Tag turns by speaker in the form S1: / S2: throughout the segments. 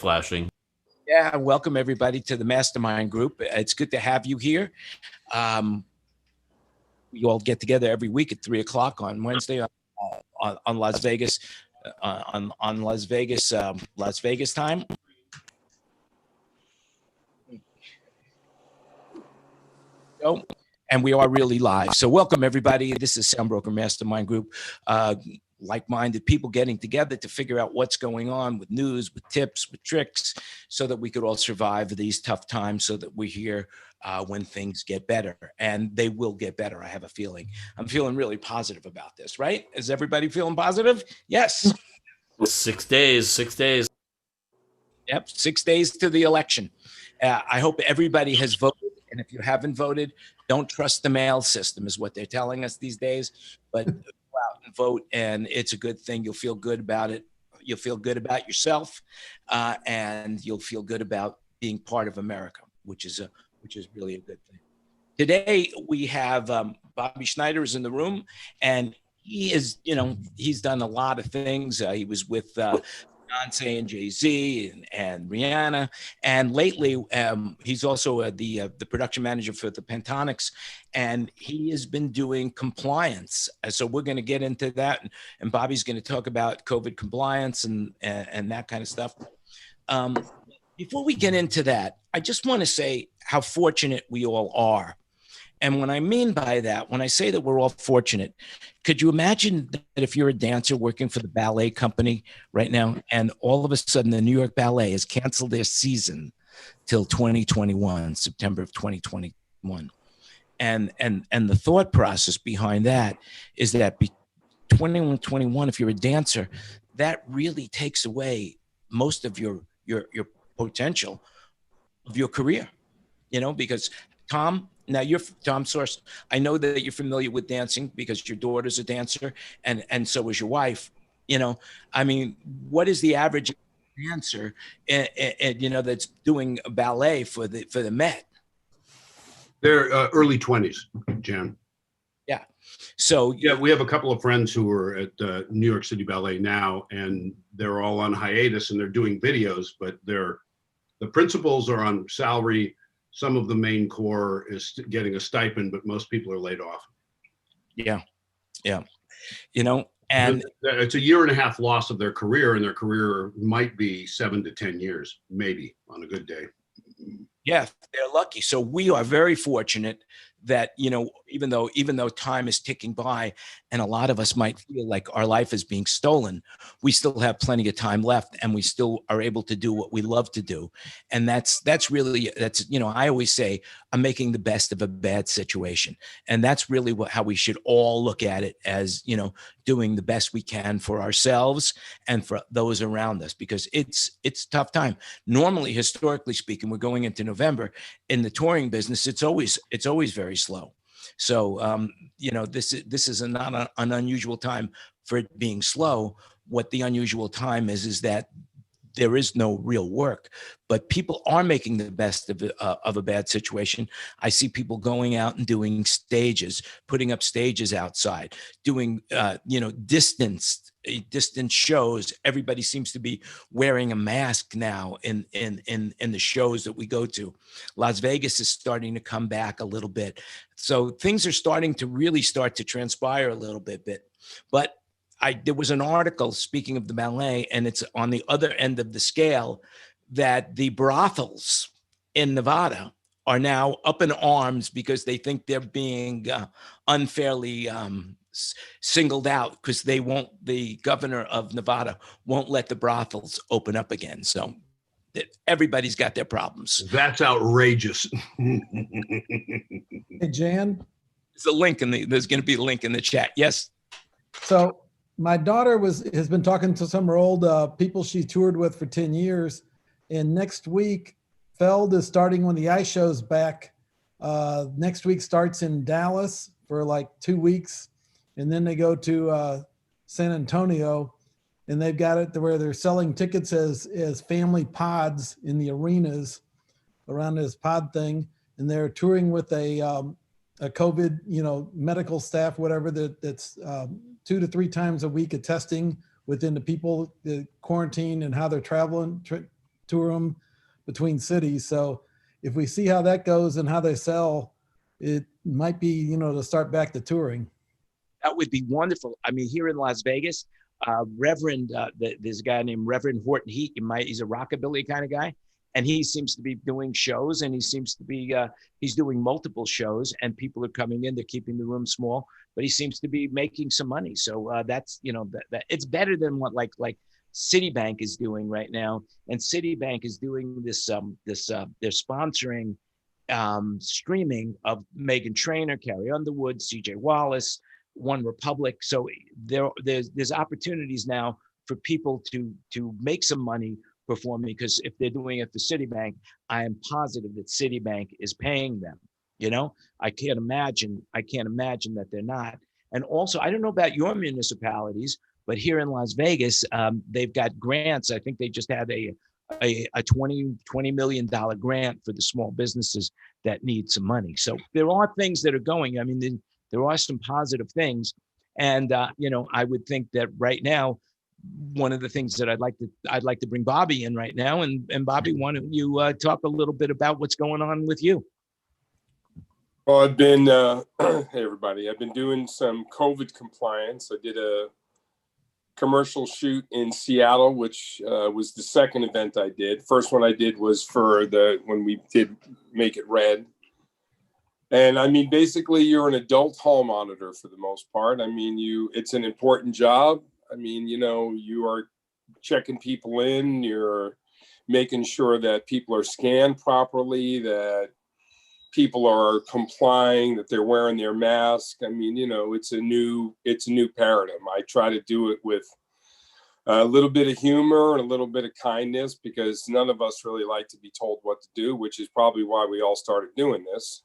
S1: flashing.
S2: Yeah, welcome everybody to the MasterMind group. It's good to have you here. We all get together every week at 3 o'clock on Wednesday on Las Vegas, on Las Vegas time. And we are really live. So welcome everybody. This is SoundBroker Mastermind Group. Like-minded people getting together to figure out what's going on with news, with tips, with tricks, so that we could all survive these tough times, so that we're here when things get better. And they will get better, I have a feeling. I'm feeling really positive about this, right? Is everybody feeling positive? Yes.
S1: 6 days, 6 days.
S2: Yep, 6 days to the election. I hope everybody has voted. And if you haven't voted, don't trust the mail system is what they're telling us these days. But go out and vote, and it's a good thing. You'll feel good about it. You'll feel good about yourself, and you'll feel good about being part of America, which is really a good thing. Today we have Bobby Schneider is in the room, and he is, he's done a lot of things. He was with Beyoncé and Jay-Z and Rihanna, and lately he's also the production manager for the Pentatonix, and he has been doing compliance. So we're going to get into that, and Bobby's going to talk about COVID compliance and that kind of stuff. Before we get into that, I just want to say how fortunate we all are. And what I mean by that, when I say that we're all fortunate, could you imagine that if you're a dancer working for the ballet company right now, and all of a sudden the New York Ballet has canceled their season till 2021, September of 2021. And the thought process behind that is that 2021, if you're a dancer, that really takes away most of your potential of your career, because Tom, now you're Tom Source. I know that you're familiar with dancing because your daughter's a dancer, and so is your wife. I mean, what is the average dancer, that's doing ballet for the Met?
S3: They're early 20s, Jan.
S2: Yeah. So
S3: yeah, we have a couple of friends who are at New York City Ballet now, and they're all on hiatus and they're doing videos, but the principals are on salary. Some of the main core is getting a stipend, but most people are laid off.
S2: Yeah. And
S3: it's a 1.5 year loss of their career, and their career might be 7 to 10 years, maybe on a good day.
S2: Yeah, they're lucky. So we are very fortunate that, even though time is ticking by and a lot of us might feel like our life is being stolen, we still have plenty of time left, and we still are able to do what we love to do. And that's really, I always say I'm making the best of a bad situation. And that's really how we should all look at it, as, doing the best we can for ourselves and for those around us, because it's a tough time. Normally, historically speaking, we're going into November in the touring business. It's always very slow. So, this is not an unusual time for it being slow. What the unusual time is that there is no real work, but people are making the best of a bad situation. I see people going out and doing stages, putting up stages outside, doing, distance shows. Everybody seems to be wearing a mask now in the shows that we go to. Las Vegas is starting to come back a little bit. So things are starting to really transpire a little bit. But there was an article, speaking of the ballet, and it's on the other end of the scale, that the brothels in Nevada are now up in arms because they think they're being unfairly singled out, because the governor of Nevada won't let the brothels open up again. So everybody's got their problems.
S3: That's outrageous.
S4: Hey, Jan.
S2: There's going to be a link in the chat. Yes.
S4: So my daughter has been talking to some old people she toured with for 10 years. And next week, Feld is starting when the ice show's back. Next week starts in Dallas for like 2 weeks. And then they go to San Antonio, and they've got it to where they're selling tickets as family pods in the arenas around this pod thing. And they're touring with a COVID, medical staff, whatever, that's 2 to 3 times a week of testing within the people, the quarantine, and how they're traveling tour them between cities. So if we see how that goes and how they sell, it might be, to start back to touring.
S2: That would be wonderful. I mean, here in Las Vegas, there's a guy named Reverend Horton Heat. He's a rockabilly kind of guy. And he seems to be doing shows, and he seems to be, he's doing multiple shows, and people are coming in, they're keeping the room small, but he seems to be making some money. So that's, that it's better than what like Citibank is doing right now. And Citibank is doing this, they're sponsoring streaming of Meghan Trainor, Carrie Underwood, CJ Wallace, One Republic. So there's opportunities now for people to make some money performing, because if they're doing it for Citibank, I am positive that Citibank is paying them. I can't imagine that they're not. And also, I don't know about your municipalities, but here in Las Vegas, they've got grants. I think they just had a $20 million grant for the small businesses that need some money. So there are things that are going. I mean, there are some positive things. And, I would think that right now, one of the things that I'd like to bring Bobby in right now. And Bobby, why don't you talk a little bit about what's going on with you?
S5: Well, I've been, hey everybody, I've been doing some COVID compliance. I did a commercial shoot in Seattle, which was the second event I did. First one I did was for when we did Make It Red. And I mean, basically you're an adult hall monitor for the most part. I mean, it's an important job. I mean, you are checking people in, you're making sure that people are scanned properly, that people are complying, that they're wearing their mask. I mean, it's a new paradigm. I try to do it with a little bit of humor and a little bit of kindness, because none of us really like to be told what to do, which is probably why we all started doing this.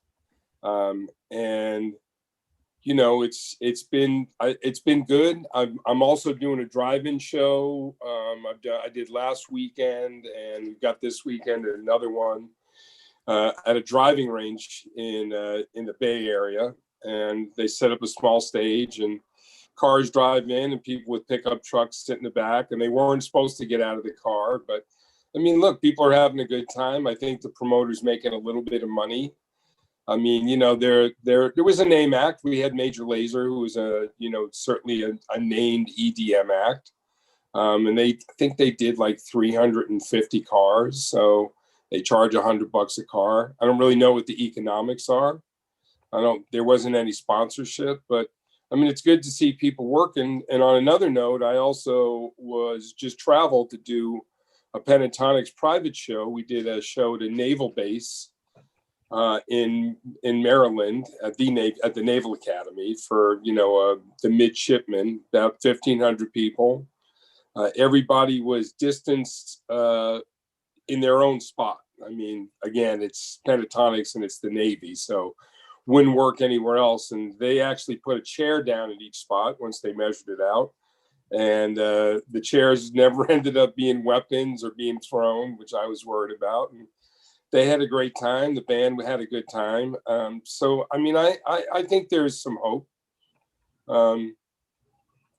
S5: It's been good. I'm also doing a drive-in show. I did last weekend, and we've got this weekend another one at a driving range in the Bay Area. And they set up a small stage, and cars drive in, and people with pickup trucks sit in the back, and they weren't supposed to get out of the car. But I mean, look, people are having a good time. I think the promoter's making a little bit of money. I mean, there was a name act. We had Major Lazer, who was certainly a named EDM act. And I think they did like 350 cars. So they charge $100 a car. I don't really know what the economics are. There wasn't any sponsorship, but I mean, it's good to see people working. And on another note, I also was just traveled to do a Pentatonix private show. We did a show at a naval base in Maryland at the Naval Academy for the midshipmen, about 1,500 people. Everybody was distanced in their own spot. I mean, again, it's Pentatonix and it's the Navy, so wouldn't work anywhere else. And they actually put a chair down at each spot once they measured it out. And the chairs never ended up being weapons or being thrown, which I was worried about. And they had a great time. The band had a good time. So, I mean, I think there's some hope.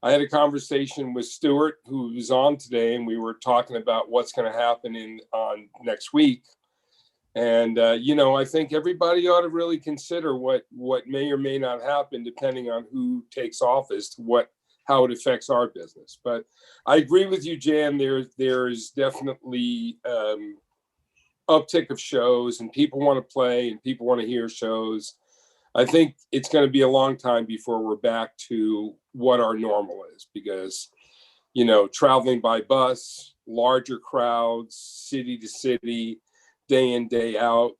S5: I had a conversation with Stuart, who was on today, and we were talking about what's going to happen on next week. And, I think everybody ought to really consider what may or may not happen, depending on who takes office, to how it affects our business. But I agree with you, Jan. There's definitely uptick of shows, and people want to play and people want to hear shows. I think it's going to be a long time before we're back to what our normal is, because, traveling by bus, larger crowds, city to city, day in, day out,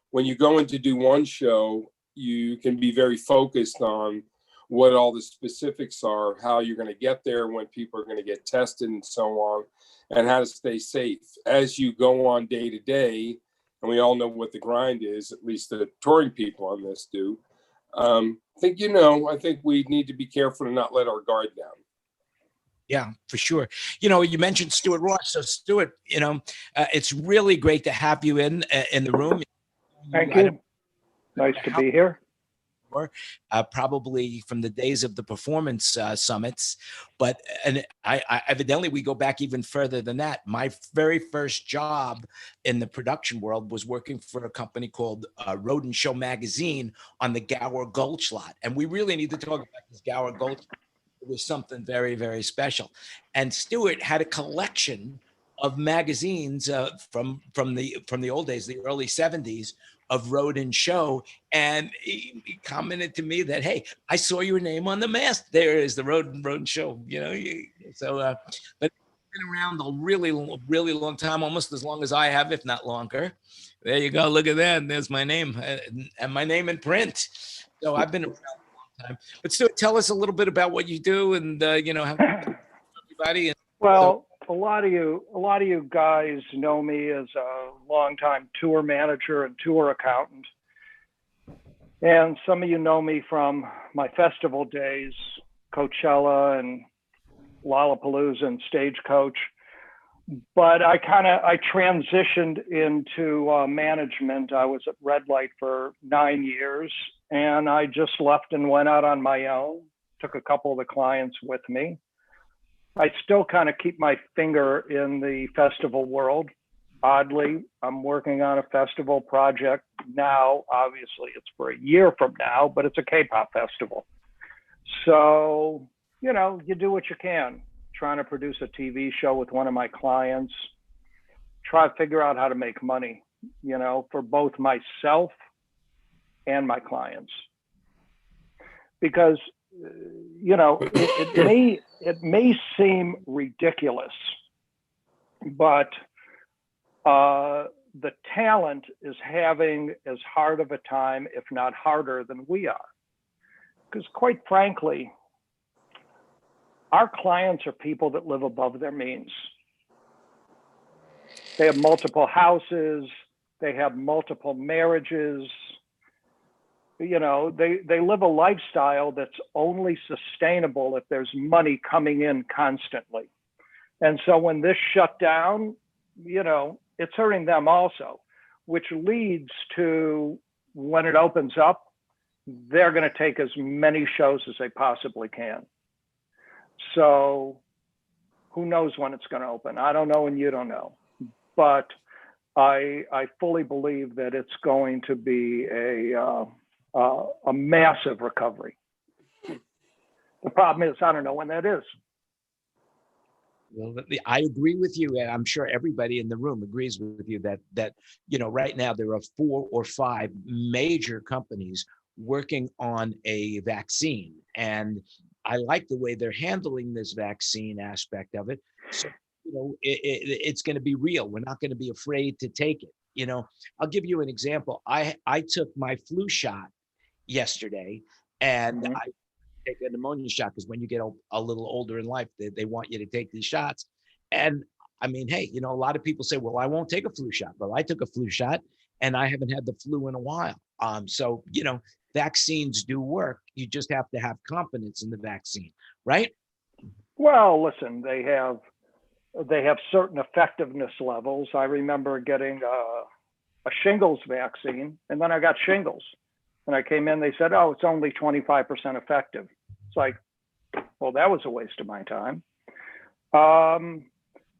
S5: when you go in to do one show, you can be very focused on what all the specifics are, how you're going to get there, when people are going to get tested and so on, and how to stay safe. As you go on day to day, and we all know what the grind is, at least the touring people on this do, I think we need to be careful to not let our guard down.
S2: Yeah, for sure. You mentioned Stuart Ross. So Stuart, it's really great to have you in the room.
S6: Thank you. Nice to be here.
S2: probably from the days of the performance summits. But I evidently we go back even further than that. My very first job in the production world was working for a company called Road and Show Magazine on the Gower Gulch lot. And we really need to talk about this Gower Gulch. It was something very, very special. And Stewart had a collection of magazines from the old days, the early 70s, of Road and Show. And he commented to me that, hey, I saw your name on the mask. There is the Road and Show, you know. So, but been around a really, really long time, almost as long as I have, if not longer. There you go. Look at that. And there's my name and my name in print. So I've been around a long time. But Stuart, tell us a little bit about what you do and, you know, everybody.
S6: Well, a lot of you guys know me as a longtime tour manager and tour accountant. And some of you know me from my festival days, Coachella and Lollapalooza and Stagecoach. But I transitioned into management. I was at Red Light for 9 years, and I just left and went out on my own, took a couple of the clients with me. I still kind of keep my finger in the festival world. Oddly, I'm working on a festival project now. Obviously, it's for a year from now, but it's a K-pop festival. So, you know, you do what you can. Trying to produce a TV show with one of my clients. Try to figure out how to make money, you know, for both myself and my clients. Because, you know, it may seem ridiculous, but the talent is having as hard of a time, if not harder, than we are. Because quite frankly, our clients are people that live above their means. They have multiple houses, they have multiple marriages. You know, they live a lifestyle that's only sustainable if there's money coming in constantly. And so when this shut down, you know, it's hurting them also, which leads to when it opens up, they're going to take as many shows as they possibly can. So who knows when it's going to open? I don't know, and you don't know. But I fully believe that it's going to be a massive recovery. The problem is, I don't know when that is.
S2: Well, I agree with you, and I'm sure everybody in the room agrees with you that you know, right now there are 4 or 5 major companies working on a vaccine, and I like the way they're handling this vaccine aspect of it. So, you know, it's going to be real. We're not going to be afraid to take it. You know, I'll give you an example. I took my flu shot yesterday, and I take a pneumonia shot because when you get a little older in life, they want you to take these shots. And I mean, hey, you know, a lot of people say, well, I won't take a flu shot. Well, I took a flu shot and I haven't had the flu in a while. So, you know, vaccines do work. You just have to have confidence in the vaccine, right?
S6: Well, listen, they have certain effectiveness levels. I remember getting a shingles vaccine, and then I got shingles. And I came in, they said, oh, it's only 25% effective. It's like, well, that was a waste of my time.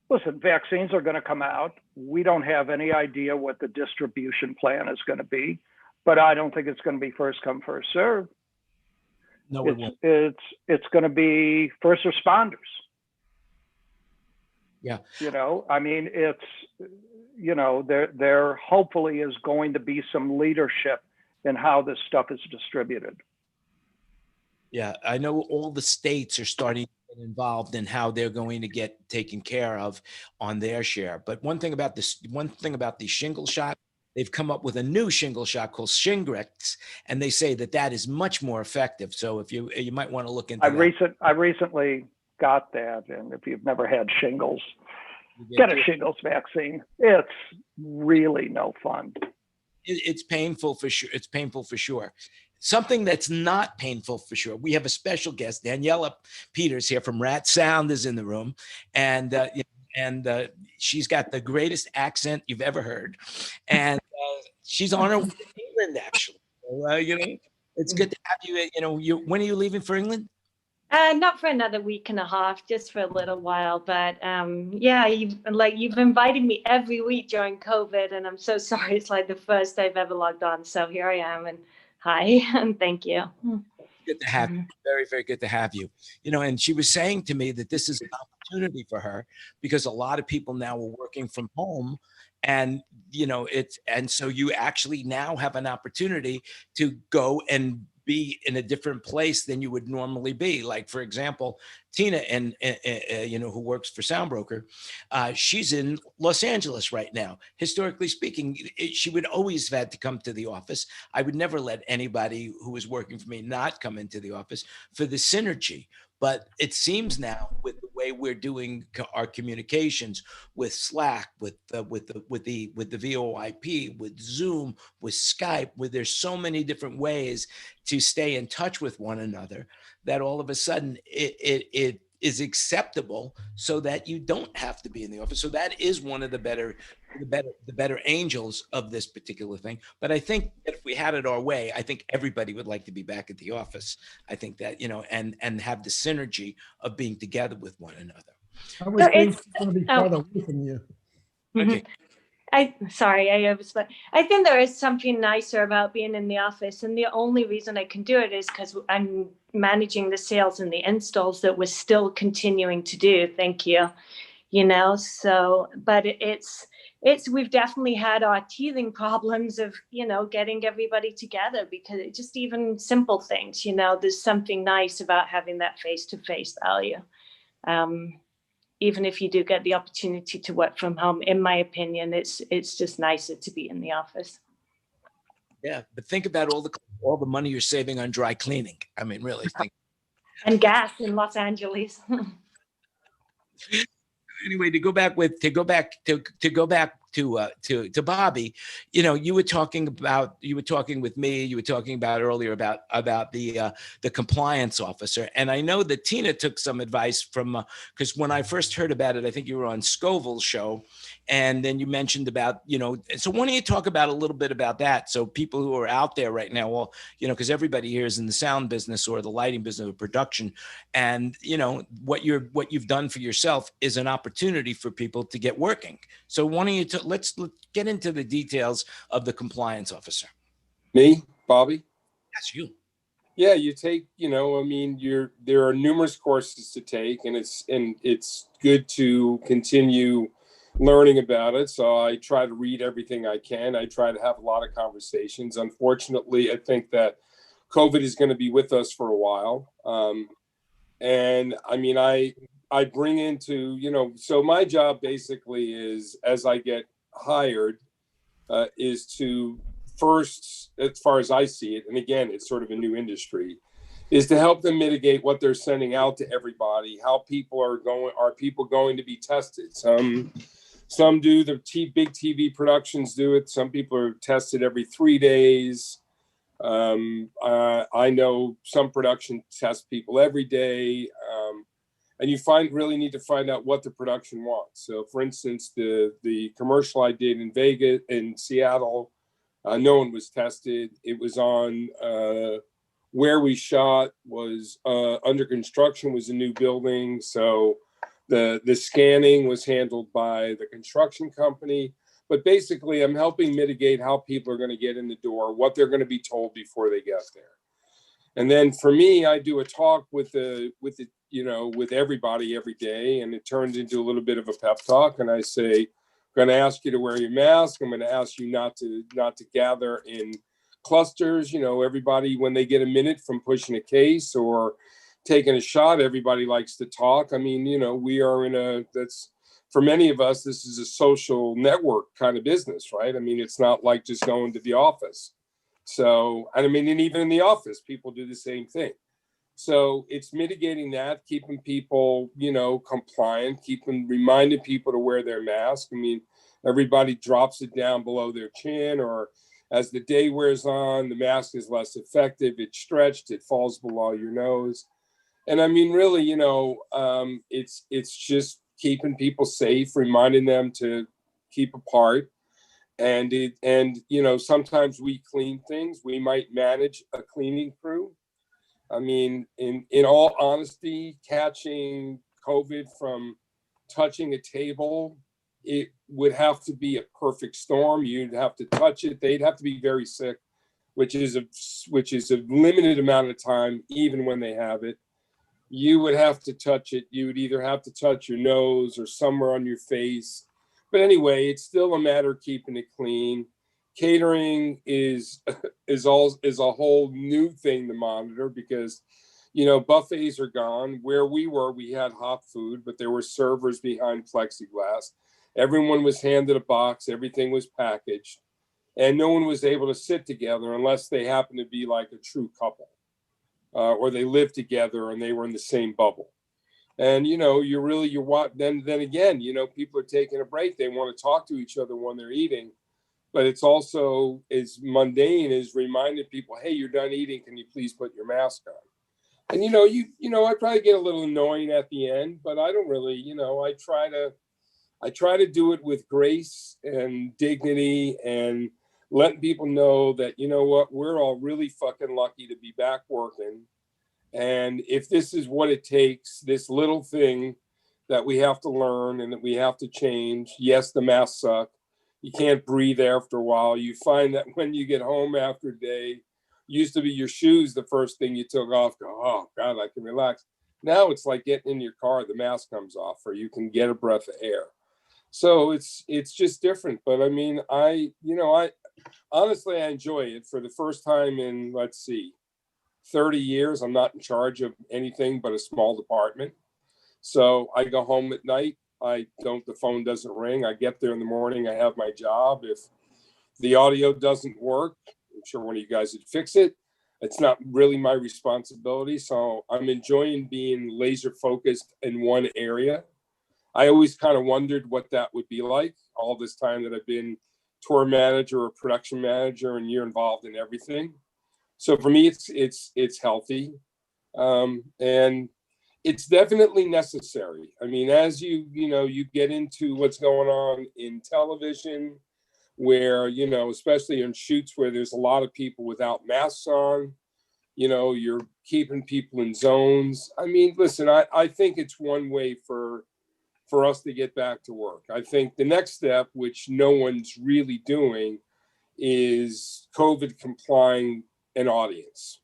S6: Listen, vaccines are going to come out. We don't have any idea what the distribution plan is going to be, but I don't think it's going to be first come, first serve.
S2: No, it won't.
S6: It's going to be first responders.
S2: Yeah.
S6: You know, I mean, it's, you know, there hopefully is going to be some leadership in how this stuff is distributed.
S2: Yeah, I know all the states are starting to get involved in how they're going to get taken care of on their share. But one thing about the shingle shot, they've come up with a new shingle shot called Shingrix, and they say that is much more effective. So if you might want to look into that.
S6: I recently got that, and if you've never had shingles, get a shingles vaccine. It's really no fun.
S2: It's painful for sure. It's painful for sure. Something that's not painful for sure. We have a special guest, Daniela Peters here from Rat Sound is in the room, and she's got the greatest accent you've ever heard, and she's on her way to England actually. So, you know, It's good to have you. You know, when are you leaving for England?
S7: Not for another week and a half, just for a little while. But yeah, you've invited me every week during COVID, and I'm so sorry. It's like the first I've ever logged on. So here I am, and hi, and thank you.
S2: Good to have you. Very, very good to have you. You know, and she was saying to me that this is an opportunity for her because a lot of people now are working from home, and you know, and so you actually now have an opportunity to go and be in a different place than you would normally be. Like, for example, Tina, and you know, who works for SoundBroker, she's in Los Angeles right now. Historically speaking, she would always have had to come to the office. I would never let anybody who was working for me not come into the office for the synergy. But it seems now, with the way we're doing our communications with Slack, with the VoIP, with Zoom, with Skype, where there's so many different ways to stay in touch with one another, that all of a sudden it is acceptable, so that you don't have to be in the office. So that is one of the better angels of this particular thing. But I think that if we had it our way, I think everybody would like to be back at the office. I think that, you know, and have the synergy of being together with one another.
S4: I was going to be farther away from you.
S2: Okay.
S7: I think there is something nicer about being in the office, and the only reason I can do it is because I'm managing the sales and the installs that we're still continuing to do. Thank you. You know, so, but it's we've definitely had our teething problems of, you know, getting everybody together, because it just, even simple things, you know, there's something nice about having that face-to-face value. Even if you do get the opportunity to work from home, in my opinion, it's just nicer to be in the office.
S2: Yeah, but think about all the money you're saving on dry cleaning. I mean, really think.
S7: And gas in Los Angeles.
S2: Anyway, to go back to Bobby, you know, you were talking with me, you were talking about earlier about the compliance officer. And I know that Tina took some advice from, because when I first heard about it, I think you were on Scoville's show, and then you mentioned about, you know, so why don't you talk about a little bit about that, so people who are out there right now, well, you know, because everybody here is in the sound business or the lighting business or production, and you know, what you've done for yourself is an opportunity for people to get working. So why don't you let's get into the details of the compliance officer.
S5: Me, Bobby?
S2: That's you.
S5: Yeah, you take, you know, I mean, there are numerous courses to take, and it's good to continue learning about it. So I try to read everything I can. I try to have a lot of conversations. Unfortunately, I think that COVID is going to be with us for a while. And I mean, I bring into, you know, so my job basically is, as I get hired, is to first, as far as I see it, and again, it's sort of a new industry, is to help them mitigate what they're sending out to everybody. How people are people going to be tested? Some do the big TV productions do it. Some people are tested every 3 days. I know some production test people every day. And you really need to find out what the production wants. So for instance, the commercial I did in Vegas, in Seattle, no one was tested. It was on, where we shot was under construction, was a new building. So the scanning was handled by the construction company. But basically, I'm helping mitigate how people are going to get in the door, what they're going to be told before they get there. And then for me, I do a talk with everybody every day, and it turns into a little bit of a pep talk. And I say, I'm going to ask you to wear your mask. I'm going to ask you not to gather in clusters. You know, everybody, when they get a minute from pushing a case or taking a shot, everybody likes to talk. I mean, you know, we are for many of us, this is a social network kind of business, right? I mean, it's not like just going to the office. So, and I mean, and even in the office, people do the same thing. So it's mitigating that, keeping people, you know, compliant, reminding people to wear their mask. I mean, everybody drops it down below their chin, or as the day wears on, the mask is less effective. It's stretched, it falls below your nose. And I mean, really, you know, it's just keeping people safe, reminding them to keep apart. And sometimes we clean things. We might manage a cleaning crew. I mean, in all honesty, catching COVID from touching a table, it would have to be a perfect storm. You'd have to touch it. They'd have to be very sick, which is a limited amount of time, even when they have it. You would have to touch it. You would either have to touch your nose or somewhere on your face. But anyway, it's still a matter of keeping it clean. Catering is a whole new thing to monitor because, buffets are gone. Where we were, we had hot food, but there were servers behind plexiglass. Everyone was handed a box. Everything was packaged. And no one was able to sit together unless they happened to be like a true couple. Or they lived together and they were in the same bubble. And, then again, people are taking a break. They want to talk to each other when they're eating. But it's also as mundane as reminding people, hey, you're done eating. Can you please put your mask on? And, I probably get a little annoying at the end, but I don't really, I try to do it with grace and dignity and letting people know that, we're all really fucking lucky to be back working. And if this is what it takes, this little thing that we have to learn and that we have to change, yes, the masks suck. You can't breathe after a while. You find that when you get home after a day, used to be your shoes, the first thing you took off, go, oh God, I can relax. Now it's like getting in your car, the mask comes off, or you can get a breath of air. So it's just different. But I mean, I honestly, I enjoy it. For the first time in, 30 years, I'm not in charge of anything but a small department. So I go home at night. The phone doesn't ring. I get there in the morning. I have my job. If the audio doesn't work, I'm sure one of you guys would fix it. It's not really my responsibility. So I'm enjoying being laser focused in one area. I always kind of wondered what that would be like all this time that I've been tour manager or production manager, and you're involved in everything. So for me, it's healthy. And it's definitely necessary. I mean, as you get into what's going on in television, where, especially in shoots where there's a lot of people without masks on, you're keeping people in zones. I mean, listen, I think it's one way for us to get back to work. I think the next step, which no one's really doing, is COVID complying an audience.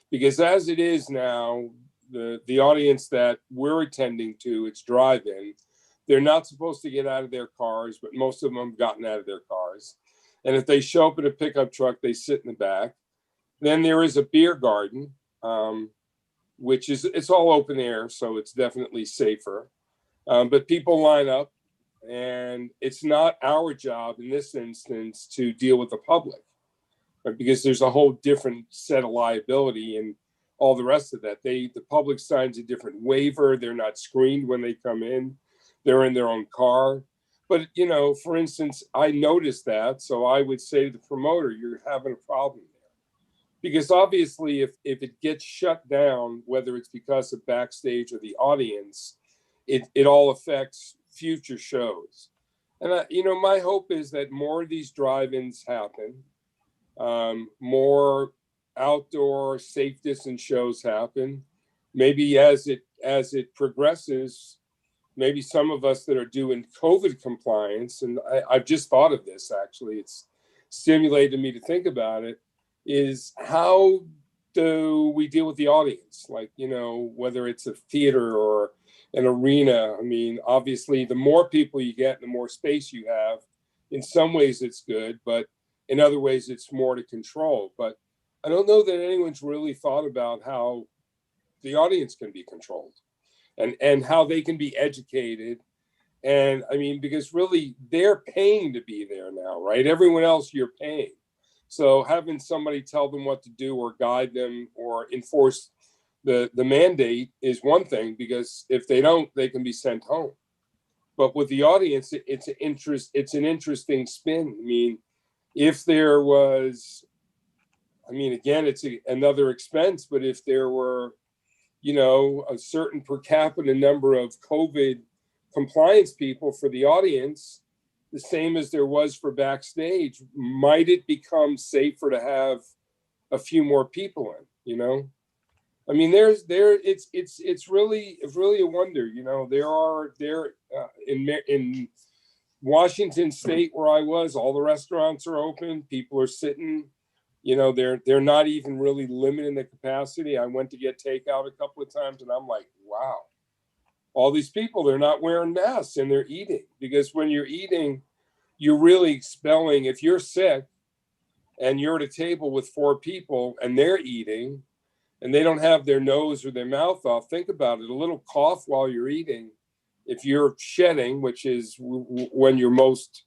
S5: Because as it is now, the audience that we're attending to, it's drive-in, they're not supposed to get out of their cars, but most of them have gotten out of their cars. And if they show up in a pickup truck, they sit in the back. Then there is a beer garden, which it's all open air, so it's definitely safer. But people line up, and it's not our job in this instance to deal with the public, right? Because there's a whole different set of liability and all the rest of that. The public signs a different waiver. They're not screened when they come in. They're in their own car. But, for instance, I noticed that. So I would say to the promoter, you're having a problem there. Because obviously, if it gets shut down, whether it's because of backstage or the audience, it all affects future shows. And, my hope is that more of these drive-ins happen, more outdoor safe distance shows happen. Maybe as it progresses, maybe some of us that are doing COVID compliance, and I've just thought of this, actually, it's stimulated me to think about it, is how do we deal with the audience? Like, whether it's a theater or an arena. I mean, obviously, the more people you get, the more space you have. In some ways, it's good, but in other ways, it's more to control. But I don't know that anyone's really thought about how the audience can be controlled and how they can be educated. And I mean, because really, they're paying to be there now, right? Everyone else, you're paying. So having somebody tell them what to do or guide them or enforce the mandate is one thing, because if they don't, they can be sent home. But with the audience, it's an interesting spin. I mean, if there was, again, it's another expense, but if there were, a certain per capita number of COVID compliance people for the audience, the same as there was for backstage, might it become safer to have a few more people in, you know? I mean, it's really a wonder, you know. In Washington State where I was, all the restaurants are open, people are sitting, you know, they're not even really limiting the capacity. I went to get takeout a couple of times and I'm like, wow, all these people, they're not wearing masks and they're eating, because when you're eating, you're really expelling. If you're sick and you're at a table with 4 people and they're eating and they don't have their nose or their mouth off, think about it. A little cough while you're eating, if you're shedding, which is when you're most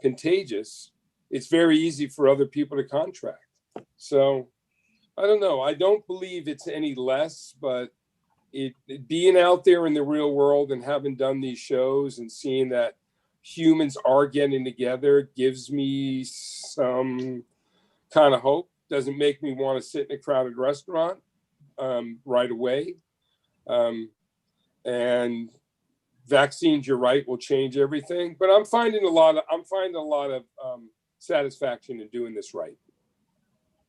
S5: contagious, it's very easy for other people to contract. So I don't know. I don't believe it's any less, but being out there in the real world and having done these shows and seeing that humans are getting together gives me some kind of hope. Doesn't make me want to sit in a crowded restaurant right away. And vaccines, you're right, will change everything. But I'm finding a lot of satisfaction in doing this right.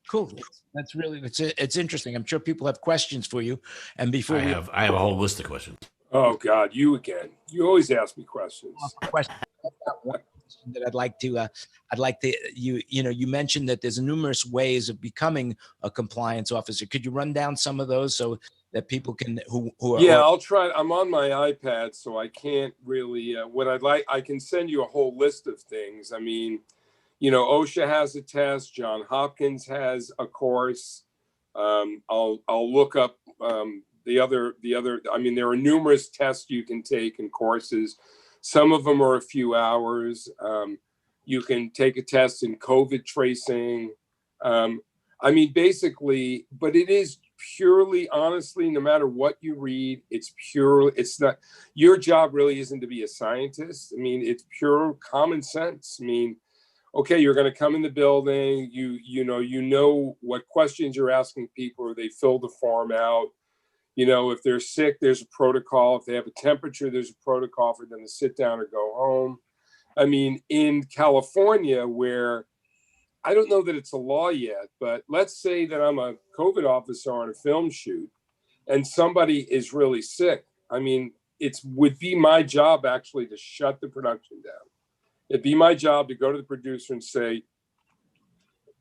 S2: Cool. That's really, it's interesting. I'm sure people have questions for you. And before
S1: I have a whole list of questions.
S5: Oh God, you again. You always ask me questions.
S2: That I'd like to, you mentioned that there's numerous ways of becoming a compliance officer. Could you run down some of those so that people can, who are,
S5: yeah, I'll try. I'm on my iPad, so I can't really, I can send you a whole list of things. I mean, you know, OSHA has a test, John Hopkins has a course. I'll look up the other, I mean, there are numerous tests you can take and courses. Some of them are a few hours. You can take a test in COVID tracing. I mean, basically, but it is purely, honestly, no matter what you read, it's not, your job really isn't to be a scientist. I mean, it's pure common sense. I mean, okay, you're going to come in the building, you know what questions you're asking people, or they fill the form out. You know, if they're sick, there's a protocol. If they have a temperature, there's a protocol for them to sit down or go home. I mean, in California, where I don't know that it's a law yet, but let's say that I'm a COVID officer on a film shoot and somebody is really sick. I mean, it would be my job actually to shut the production down. It'd be my job to go to the producer and say,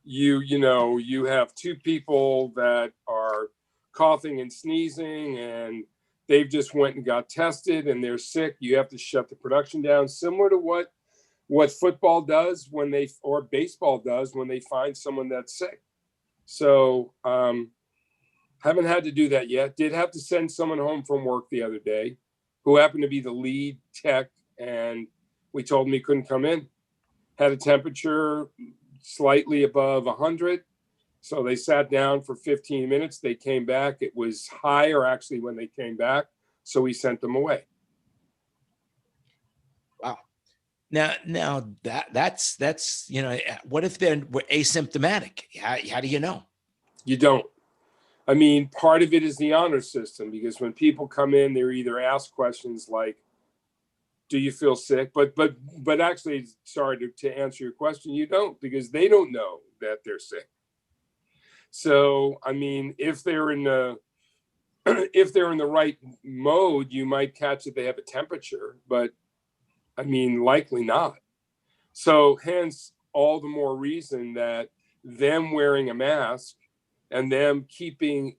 S5: you have 2 people that are coughing and sneezing and they've just went and got tested and they're sick. You have to shut the production down, similar to what football does or baseball does when they find someone that's sick. So haven't had to do that yet. Did have to send someone home from work the other day who happened to be the lead tech, and we told him he couldn't come in. Had a temperature slightly above 100. So they sat down for 15 minutes. They came back. It was higher actually when they came back. So we sent them away.
S2: Wow. Now that's, what if they're asymptomatic? How do you know? You
S5: don't. I mean, part of it is the honor system, because when people come in, they're either asked questions like, do you feel sick? But actually, sorry to answer your question, you don't, because they don't know that they're sick. So, I mean, if they're in the right mode, you might catch that they have a temperature, but I mean, likely not. So hence all the more reason that them wearing a mask and them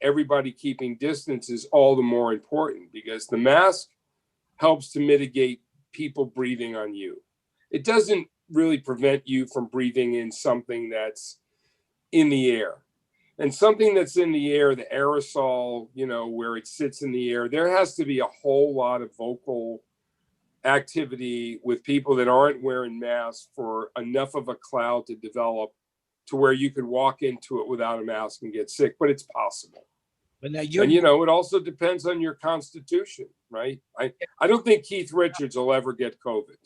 S5: everybody keeping distance is all the more important, because the mask helps to mitigate people breathing on you. It doesn't really prevent you from breathing in something that's in the air. And something that's in the air, the aerosol, where it sits in the air, there has to be a whole lot of vocal activity with people that aren't wearing masks for enough of a cloud to develop to where you could walk into it without a mask and get sick, but it's possible.
S2: But now
S5: it also depends on your constitution, right? I don't think Keith Richards will ever get COVID.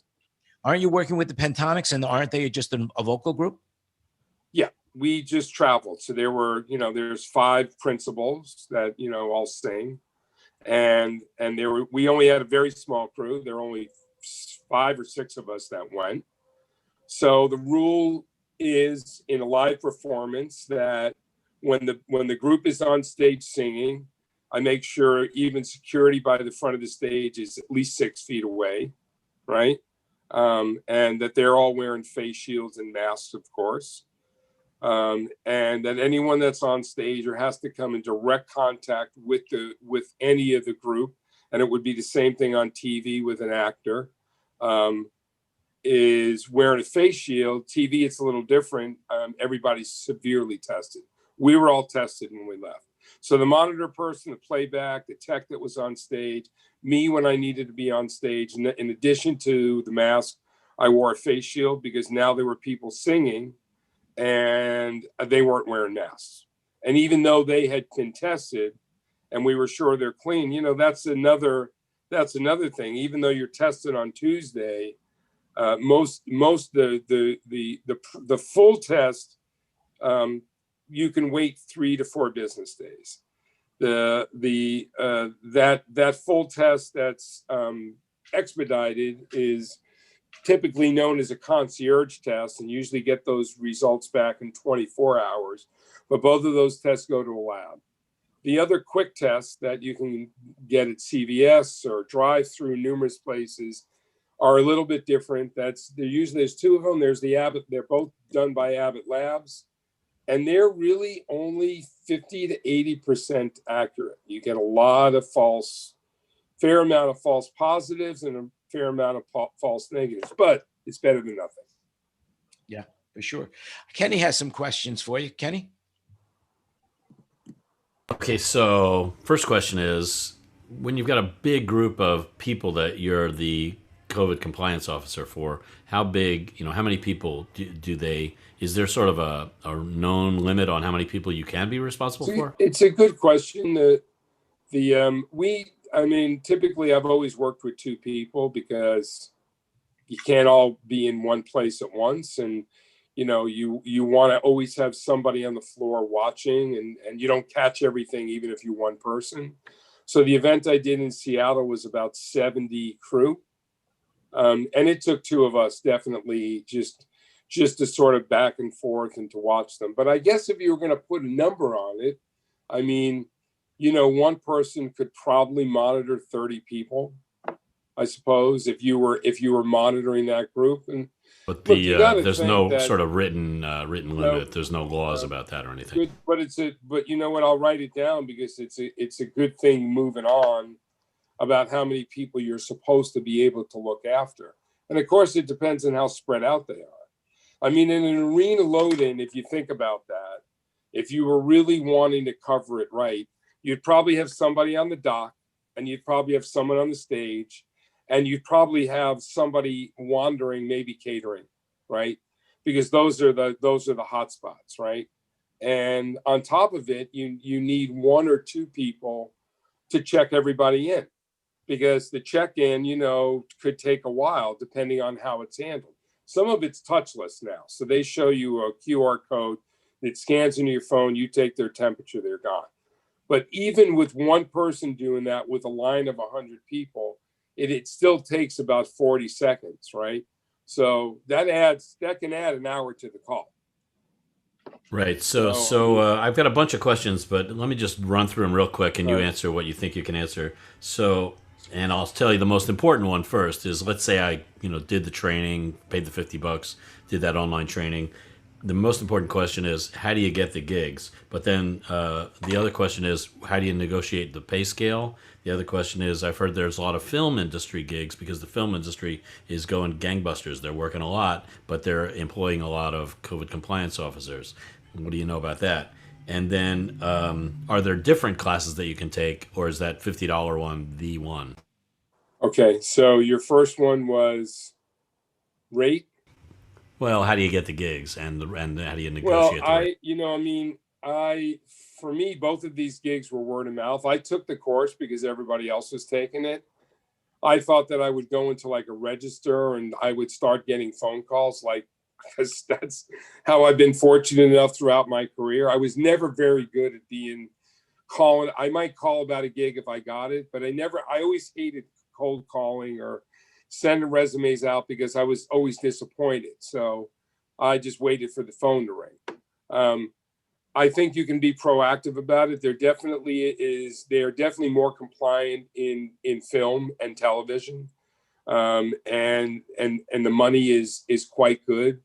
S2: Aren't you working with the Pentatonix, and aren't they just a vocal group?
S5: Yeah. We just traveled. So there were, there's 5 principals that, all sing. And we only had a very small crew. There are only 5 or 6 of us that went. So the rule is in a live performance that when the group is on stage singing, I make sure even security by the front of the stage is at least 6 feet away, right? And that they're all wearing face shields and masks, of course. And that anyone that's on stage or has to come in direct contact with any of the group, and it would be the same thing on TV with an actor, is wearing a face shield. TV, it's a little different. Everybody's severely tested. We were all tested when we left. So the monitor person, the playback, the tech that was on stage, me when I needed to be on stage, in addition to the mask, I wore a face shield because now there were people singing and they weren't wearing masks. And even though they had been tested and we were sure they're clean, you know, that's another thing. Even though you're tested on Tuesday, most the full test, you can wait 3 to 4 business days. That full test that's expedited is typically known as a concierge test, and usually get those results back in 24 hours. But both of those tests go to a lab. The other quick tests that you can get at CVS or drive through numerous places are a little bit different. There's 2 of them. There's the Abbott. They're both done by Abbott Labs, and they're really only 50 to 80% accurate. You get a fair amount of false positives and a fair amount of false negatives, but it's better than nothing.
S2: Yeah, for sure. Kenny has some questions for you. Kenny?
S1: Okay, so first question is, when you've got a big group of people that you're the COVID compliance officer for, how big, how many people is there sort of a known limit on how many people you can be responsible for?
S5: It's a good question. Typically I've always worked with 2 people because you can't all be in one place at once. And, you want to always have somebody on the floor watching, and you don't catch everything, even if you're one person. So the event I did in Seattle was about 70 crew. And it took 2 of us definitely just to sort of back and forth and to watch them. But I guess if you were going to put a number on it, one person could probably monitor 30 people, I suppose, if you were monitoring that group.
S1: But there's no sort of written limit. There's no laws about that or anything.
S5: But you know what? I'll write it down because it's a good thing moving on about how many people you're supposed to be able to look after. And of course, it depends on how spread out they are. In an arena load-in, if you think about that, if you were really wanting to cover it right, you'd probably have somebody on the dock, and you'd probably have someone on the stage, and you'd probably have somebody wandering, maybe catering, right? Because those are the hot spots, right? And on top of it, you need 1 or 2 people to check everybody in, because the check-in, could take a while depending on how it's handled. Some of it's touchless now. So they show you a QR code that scans into your phone, you take their temperature, they're gone. But even with 1 person doing that with a line of 100 people, it still takes about 40 seconds, right? So that can add an hour to the call.
S1: Right. So I've got a bunch of questions, but let me just run through them real quick, and you answer what you think you can answer. So, and I'll tell you the most important one first is, let's say I, did the training, paid the $50, did that online training. The most important question is, how do you get the gigs? But then the other question is, how do you negotiate the pay scale? The other question is, I've heard there's a lot of film industry gigs because the film industry is going gangbusters. They're working a lot, but they're employing a lot of COVID compliance officers. What do you know about that? And then are there different classes that you can take, or is that $50 one the one?
S5: Okay, so your first one was rate?
S1: Well, how do you get the gigs, and how do you negotiate the rate?
S5: For me, both of these gigs were word of mouth. I took the course because everybody else was taking it. I thought that I would go into like a register and I would start getting phone calls, because that's how I've been fortunate enough throughout my career. I was never very good at calling. I might call about a gig if I got it, but I always hated cold calling or sending resumes out because I was always disappointed. So I just waited for the phone to ring. I think you can be proactive about it. They are definitely more compliant in film and television. And the money is quite good.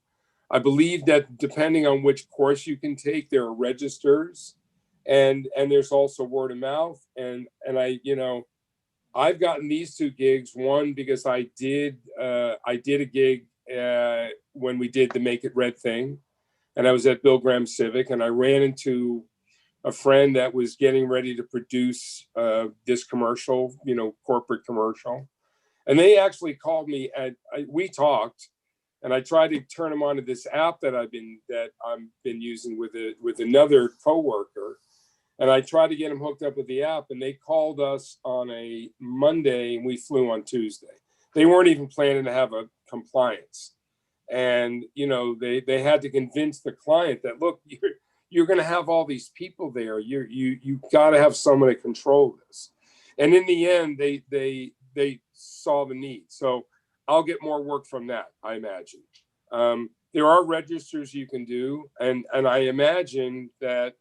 S5: I believe that depending on which course you can take, there are registers, and there's also word of mouth. And I, I've gotten these 2 gigs. One because I did a gig when we did the Make It Red thing, and I was at Bill Graham Civic, and I ran into a friend that was getting ready to produce this commercial, corporate commercial. And they actually called me we talked, and I tried to turn them onto this app that I've been using with another coworker. And I tried to get them hooked up with the app, and they called us on a Monday and we flew on Tuesday. They weren't even planning to have a compliance. And, they had to convince the client that, look, you're going to have all these people there. You got to have someone to control this. And in the end, they saw the need. So I'll get more work from that, I imagine. There are registers you can do. And I imagine that,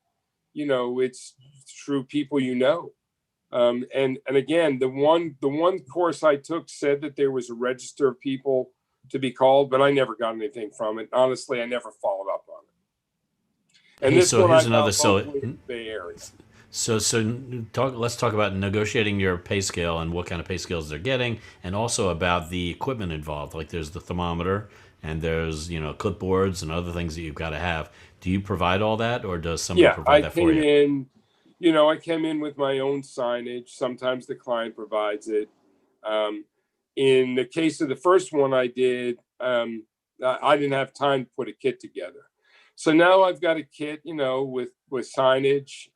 S5: it's through people, and again, the one course I took said that there was a register of people to be called, but I never got anything from it. Honestly, I never followed up on it. And
S1: Hey, so here's another
S5: Bay Area.
S1: Let's talk about negotiating your pay scale and what kind of pay scales they're getting, and also about the equipment involved. Like there's the thermometer, and there's clipboards and other things that you've got to have. Do you provide all that, or does somebody provide that for you?
S5: I came in with my own signage. Sometimes the client provides it. In the case of the first one I did, I didn't have time to put a kit together. So now I've got a kit, with signage,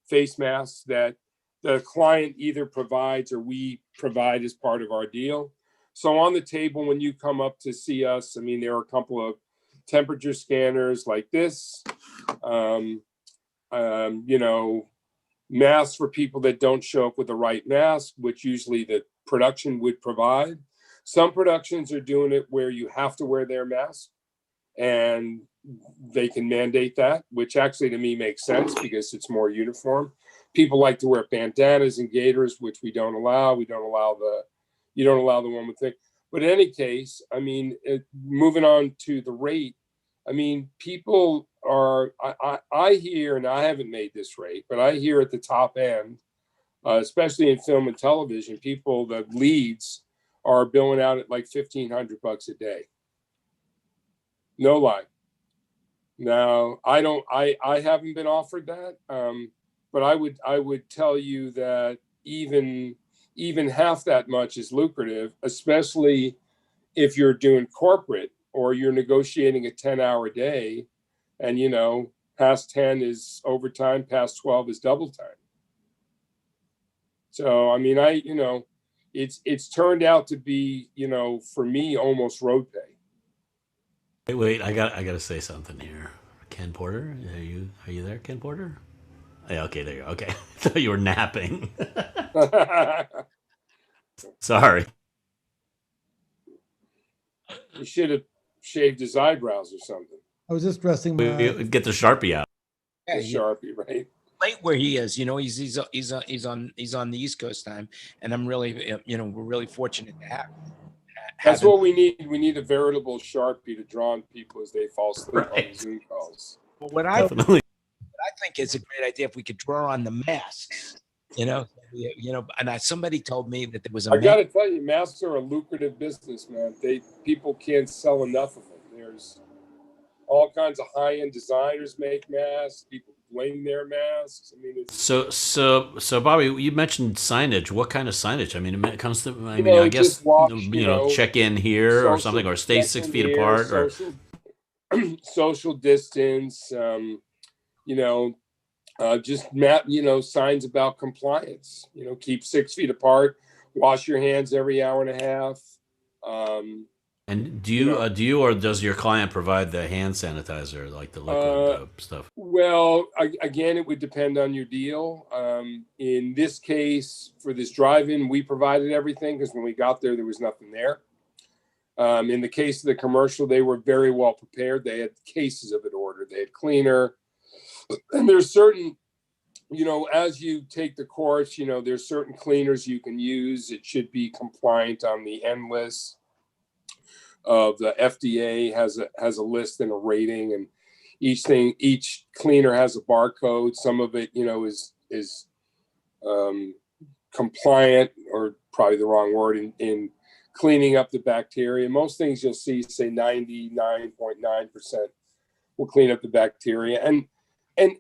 S5: face masks that the client either provides or we provide as part of our deal. So on the table, when you come up to see us, there are a couple of temperature scanners like this, masks for people that don't show up with the right mask, which usually the production would provide. Some productions are doing it where you have to wear their mask, and they can mandate that, which actually to me makes sense because it's more uniform. People like to wear bandanas and gaiters, which we don't allow. You don't allow the one with thing. But in any case, moving on to the rate, people are, I hear, and I haven't made this rate, but I hear at the top end, especially in film and television, the leads are billing out at like $1,500 a day. No lie. Now, I haven't been offered that, but I would tell you that even half that much is lucrative, especially if you're doing corporate or you're negotiating a 10-hour day, and past 10 is overtime, past 12 is double time. So it's turned out to be, for me, almost road pay.
S1: Wait, I gotta say something here. Ken Porter, are you there, Ken Porter? Yeah, okay, there you go. Okay, I thought you were napping. Sorry.
S5: You should have shaved his eyebrows or something.
S4: I was just dressing my
S1: Get the Sharpie out.
S5: Yeah, the Sharpie, right?
S2: Late where he is, he's on the East Coast time, and I'm really, we're really fortunate to have.
S5: That's what we need. We need a veritable Sharpie to draw on people as they fall asleep on Zoom calls.
S2: Well, what I think is a great idea if we could draw on the masks. And somebody told me that there was
S5: I got to tell you, masks are a lucrative business, man. People can't sell enough of them. There's all kinds of high-end designers make masks. People bling their masks.
S1: So Bobby, you mentioned signage. What kind of signage? It comes to. I guess check in here or something, or stay 6 feet apart, or
S5: social distance. Just signs about compliance. Keep 6 feet apart. Wash your hands every hour and a half.
S1: And do you or does your client provide the hand sanitizer, like the liquid stuff?
S5: Well, again, it would depend on your deal. In this case, for this drive-in, we provided everything because when we got there, there was nothing there. In the case of the commercial, they were very well prepared. They had cases of it ordered. They had cleaner. And there's certain, as you take the course, there's certain cleaners you can use. It should be compliant on the N list of the FDA has a list and a rating, and each cleaner has a barcode. Some of it, is compliant, or probably the wrong word, in cleaning up the bacteria. Most things you'll see say 99.9% will clean up the bacteria. And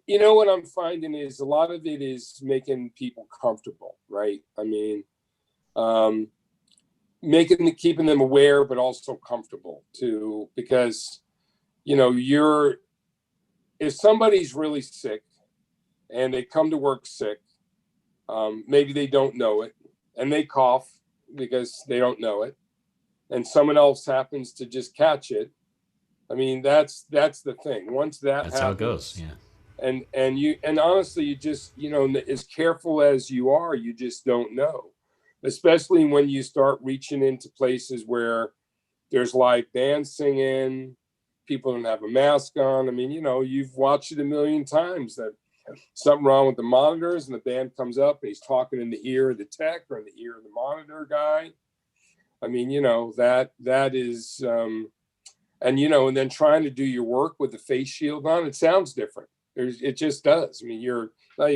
S5: what I'm finding is a lot of it is making people comfortable, right? I mean, keeping them aware, but also comfortable too, because, if somebody's really sick and they come to work sick, maybe they don't know it and they cough because they don't know it, and someone else happens to just catch it. I mean, that's the thing. Once that's happens,
S1: how it goes. Yeah.
S5: And honestly, you just, as careful as you are, you just don't know. Especially when you start reaching into places where there's live band singing, people don't have a mask on. I mean, you've watched it a million times that something wrong with the monitors and the band comes up and he's talking in the ear of the tech or in the ear of the monitor guy. I mean, that is, and then trying to do your work with the face shield on, it sounds different. It just does. I mean, you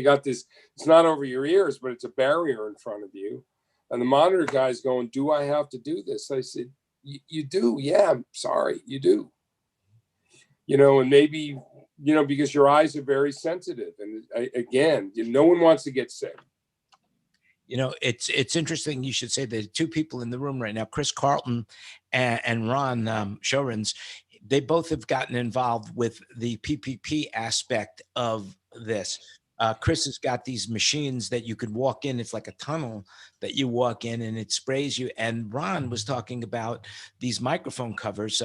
S5: got this, it's not over your ears, but it's a barrier in front of you. And the monitor guy's going, do I have to do this? I said, you do. Yeah, I'm sorry, you do. And maybe, because your eyes are very sensitive. And again, no one wants to get sick.
S2: It's interesting you should say the two people in the room right now, Chris Carlton and Ron Shorens, they both have gotten involved with the PPP aspect of this. Chris has got these machines that you could walk in. It's like a tunnel that you walk in and it sprays you. And Ron was talking about these microphone covers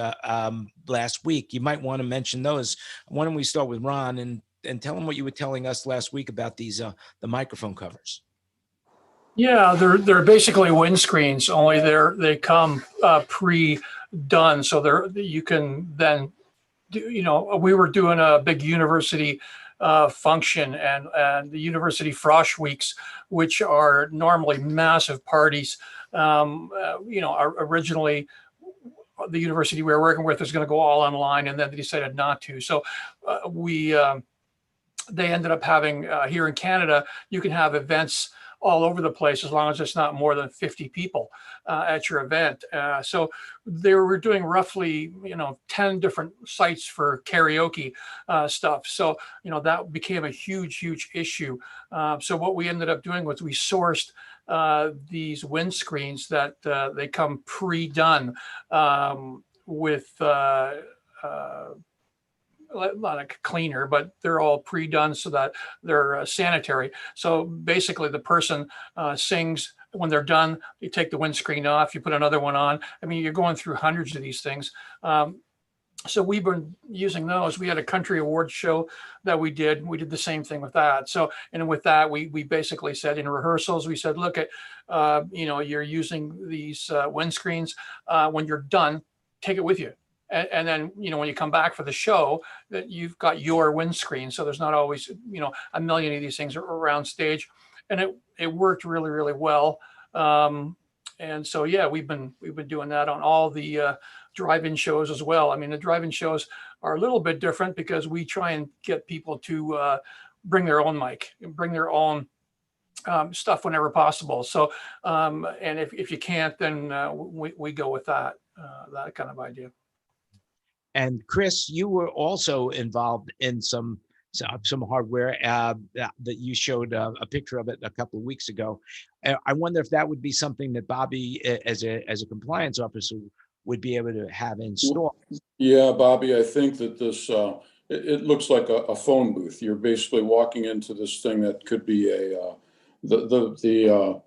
S2: last week. You might want to mention those. Why don't we start with Ron and tell him what you were telling us last week about these the microphone covers.
S8: Yeah, they're basically windscreens, only they come pre-done, so you can then do. We were doing a big university function and the university frosh weeks, which are normally massive parties. Originally the university we were working with was going to go all online, and then they decided not to. So they ended up having here in Canada, you can have events all over the place as long as it's not more than 50 people at your event. So they were doing roughly 10 different sites for karaoke stuff. So that became a huge issue. So what we ended up doing was we sourced these windscreens that they come pre-done with not a cleaner, but they're all pre-done so that they're sanitary. So basically the person sings. When they're done, you take the windscreen off, you put another one on. I mean, you're going through hundreds of these things. So we've been using those. We had a country awards show that we did. We did the same thing with that. So, and with that, we basically said in rehearsals, we said, look at, you're using these windscreens. When you're done, take it with you. And then, when you come back for the show, that you've got your windscreen. So there's not always, a million of these things around stage. And it worked really, really well. And so, yeah, we've been doing that on all the drive-in shows as well. I mean, the drive-in shows are a little bit different because we try and get people to bring their own mic, bring their own stuff whenever possible. So, and if you can't, then we go with that kind of idea.
S2: And Chris, you were also involved in some hardware that you showed a picture of it a couple of weeks ago. I wonder if that would be something that Bobby, as a compliance officer, would be able to have installed.
S9: Yeah, Bobby, I think that this it looks like a phone booth. You're basically walking into this thing that could be it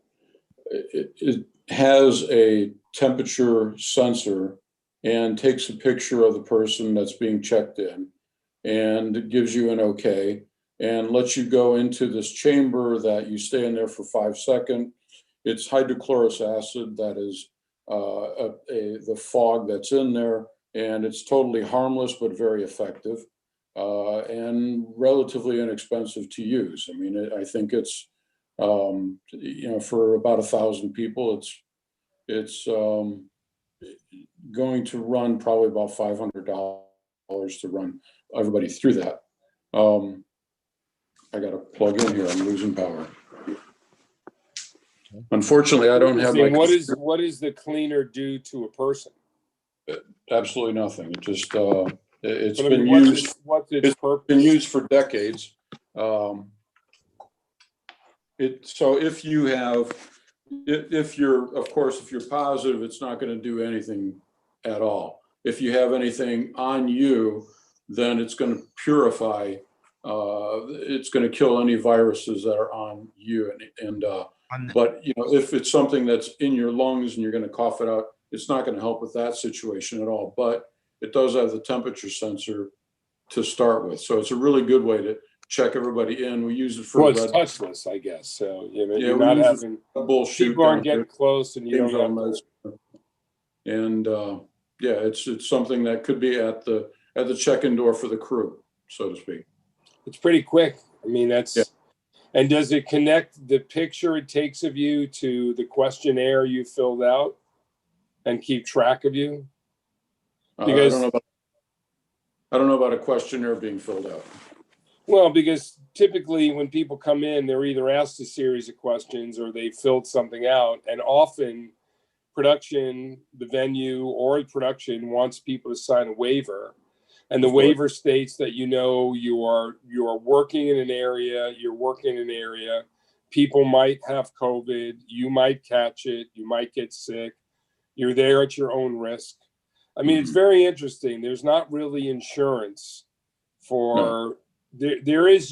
S9: has a temperature sensor and takes a picture of the person that's being checked in and gives you an okay and lets you go into this chamber that you stay in there for 5 seconds. It's hydrochloric acid that is the fog that's in there, and it's totally harmless but very effective and relatively inexpensive to use. I mean, I think it's for about 1,000 people, it's going to run probably about $500 to run everybody through that. I got to plug in here. I'm losing power. Unfortunately, I don't have my.
S5: What does the cleaner do to a person?
S9: Absolutely nothing. It just it's
S5: But I
S9: been
S5: mean,
S9: used.
S5: What's its purpose?
S9: Been used for decades. So if you have, if you're, of course, if you're positive, it's not going to do anything at all. If you have anything on you, then it's going to purify. It's going to kill any viruses that are on you. But if it's something that's in your lungs and you're going to cough it out, it's not going to help with that situation at all. But it does have the temperature sensor to start with, so it's a really good way to check everybody in. We use it for
S5: Well, it's touchless, I guess. So you're
S9: we
S5: not
S9: use
S5: having
S9: bullshit.
S5: people aren't getting close, and you don't have to.
S9: And it's something that could be at the check-in door for the crew, so to speak.
S5: It's pretty quick. I mean, that's.
S9: Yeah.
S5: And does it connect the picture it takes of you to the questionnaire you filled out and keep track of you? Because
S9: I don't know about a questionnaire being filled out.
S5: Well, because typically when people come in, they're either asked a series of questions or they filled something out. And often production, the venue or the production wants people to sign a waiver. And the waiver states that you are working in an area, people might have COVID, you might catch it, you might get sick, you're there at your own risk. I mean, it's very interesting. There's not really insurance for, there is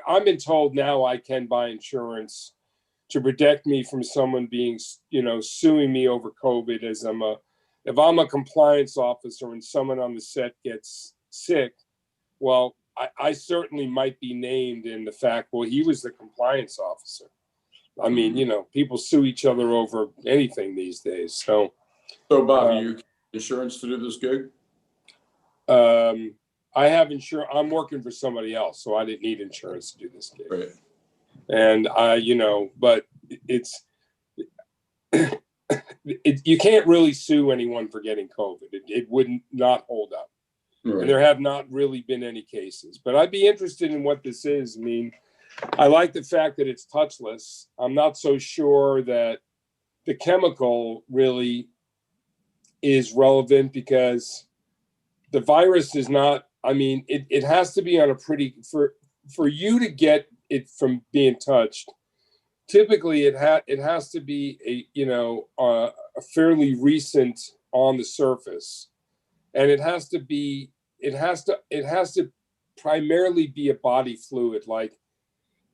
S5: I've been told now I can buy insurance to protect me from someone being, suing me over COVID if I'm a compliance officer and someone on the set gets sick, well, I certainly might be named in the fact, well, he was the compliance officer. I mean, people sue each other over anything these days. So
S9: Bobby, you have insurance to do this gig?
S5: I have insurance. I'm working for somebody else, so I didn't need insurance to do this gig.
S9: Right.
S5: And but it's you can't really sue anyone for getting COVID. It would not hold up. Right. And there have not really been any cases. But I'd be interested in what this is. I mean, I like the fact that it's touchless. I'm not so sure that the chemical really is relevant because the virus is not, I mean, it has to be on a pretty, for you to get it from being touched, typically it has to be a fairly recent on the surface, and it has to primarily be a body fluid. Like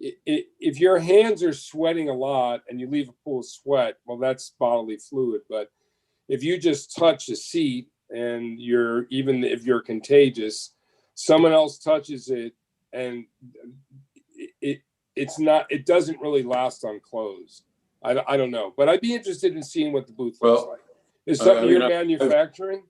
S5: if your hands are sweating a lot and you leave a pool of sweat, well, that's bodily fluid. But if you just touch a seat and even if you're contagious, someone else touches it and it doesn't really last on clothes. I don't know, but I'd be interested in seeing what the booth looks like. Is something you're manufacturing?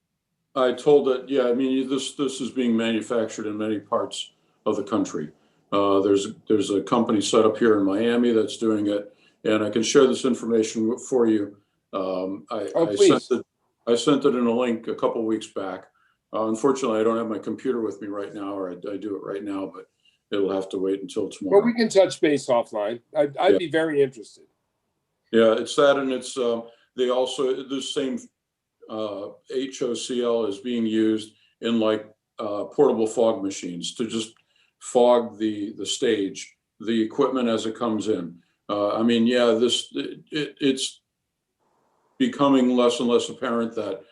S9: I told it, yeah. I mean, this is being manufactured in many parts of the country. There's a company set up here in Miami that's doing it, and I can share this information for you. I sent it in a link a couple of weeks back. Unfortunately, I don't have my computer with me right now, or I do it right now, but it'll have to wait until tomorrow.
S5: Well, we can touch base offline. I'd be very interested.
S9: Yeah, it's that, and it's they also the same HOCl is being used in like portable fog machines to just fog the stage, the equipment as it comes in. I mean, yeah, it's becoming less and less apparent that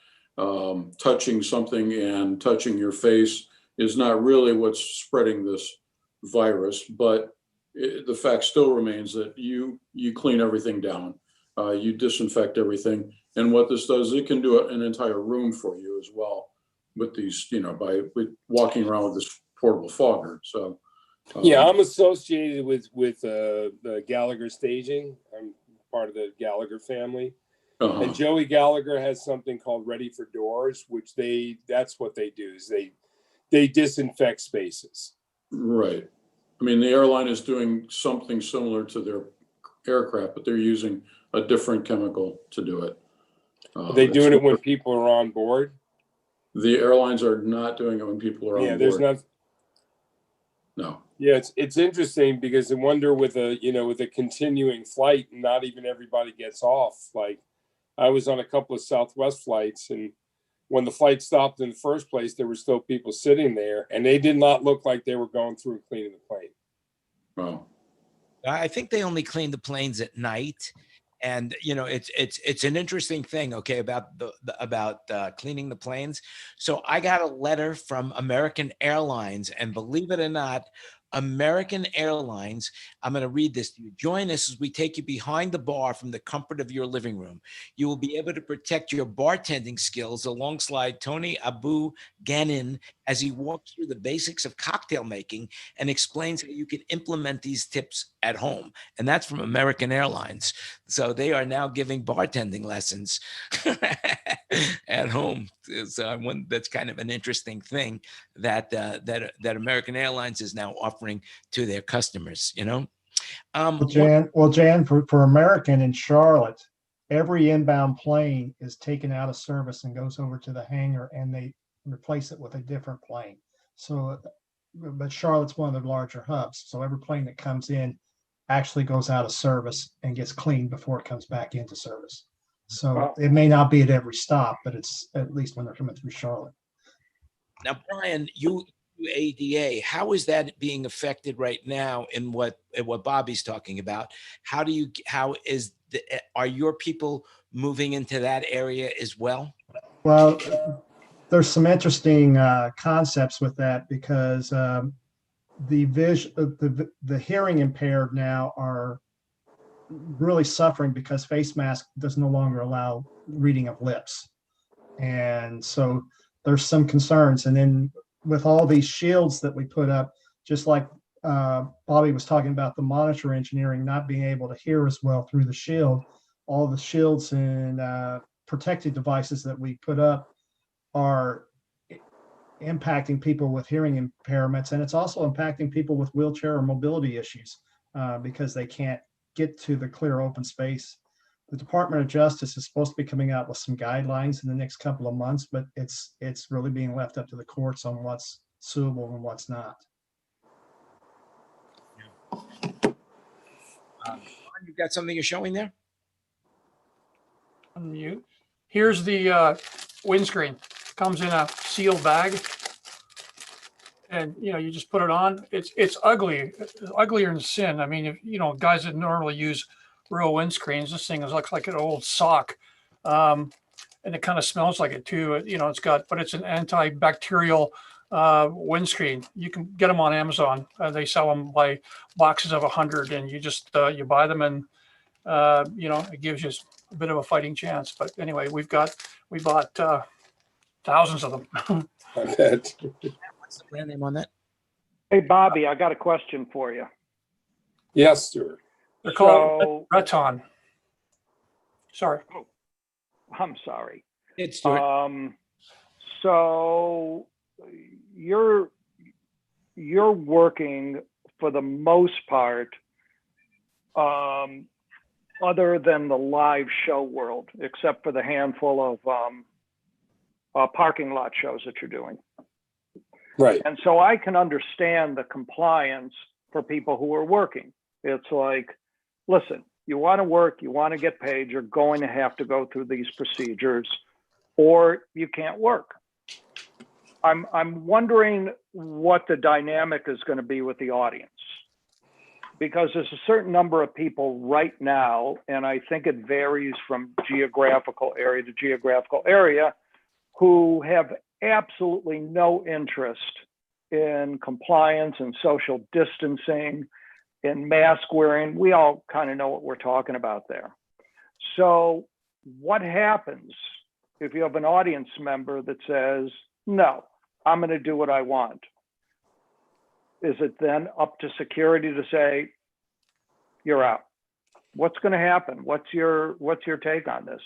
S9: touching something and touching your face is not really what's spreading this virus, but the fact still remains that you clean everything down, you disinfect everything, And what this does, it can do an entire room for you as well with these, with walking around with this portable fogger. So
S5: yeah, I'm associated with the Gallagher staging. I'm part of the Gallagher family. And Joey Gallagher has something called Ready for Doors, which that's what they do, is they disinfect spaces.
S9: Right. I mean, the airline is doing something similar to their aircraft, but they're using a different chemical to do it.
S5: Are they doing it when people are on board?
S9: The airlines are not doing it when people are on board.
S5: Yeah, there's not.
S9: No.
S5: Yeah, it's interesting because I wonder with a continuing flight, not even everybody gets off. Like I was on a couple of Southwest flights, and when the flight stopped in the first place, there were still people sitting there, and they did not look like they were going through and cleaning the plane.
S9: Wow.
S2: I think they only clean the planes at night. And it's an interesting thing, okay, about cleaning the planes. So I got a letter from American Airlines, and believe it or not, American Airlines, I'm going to read this to you. Join us as we take you behind the bar from the comfort of your living room. You will be able to protect your bartending skills alongside Tony Abu Ganin as he walks through the basics of cocktail making and explains how you can implement these tips at home. And that's from American Airlines. So they are now giving bartending lessons at home. So that's kind of an interesting thing that American Airlines is now offering to their customers,
S10: Well, Jan, for American in Charlotte, every inbound plane is taken out of service and goes over to the hangar, and they replace it with a different plane. So, but Charlotte's one of the larger hubs. So every plane that comes in actually goes out of service and gets cleaned before it comes back into service. So it may not be at every stop, but it's at least when they're coming through Charlotte.
S2: Now, Brian, you ADA, how is that being affected right now in what Bobby's talking about? Are your people moving into that area as well?
S10: Well, there's some interesting concepts with that because the hearing impaired now are really suffering because face mask does no longer allow reading of lips. And so there's some concerns. And then with all these shields that we put up, just like Bobby was talking about the monitor engineering not being able to hear as well through the shield, all the shields and protective devices that we put up are impacting people with hearing impairments. And it's also impacting people with wheelchair or mobility issues because they can't get to the clear open space. The Department of Justice is supposed to be coming out with some guidelines in the next couple of months, but it's really being left up to the courts on what's suitable and what's not.
S2: You've got something you're showing there?
S8: Unmute. Here's the windscreen. Comes in a sealed bag, and you just put it on. It's ugly. It's uglier than sin. I mean, if guys that normally use real windscreens, this thing looks like an old sock, and it kind of smells like it too. But it's an antibacterial windscreen. You can get them on Amazon. They sell them by boxes of 100, and you just you buy them, and it gives you a bit of a fighting chance. But anyway, we bought thousands of them.
S5: I bet.
S2: What's the brand name on that?
S6: Hey, Bobby, I got a question for you.
S5: Yes, Stuart.
S8: They're called Breton. Sorry.
S6: Oh, I'm sorry.
S2: It's Stuart.
S6: So you're working for the most part, other than the live show world, except for the handful of parking lot shows that you're doing.
S5: Right.
S6: And so I can understand the compliance for people who are working. It's like, listen, you want to work, you want to get paid, you're going to have to go through these procedures, or you can't work. I'm wondering what the dynamic is going to be with the audience, because there's a certain number of people right now, and I think it varies from geographical area to geographical area, who have absolutely no interest in compliance and social distancing, in mask wearing. We all kind of know what we're talking about there. So what happens if you have an audience member that says, no, I'm going to do what I want? Is it then up to security to say, you're out? What's going to happen? What's your take on this?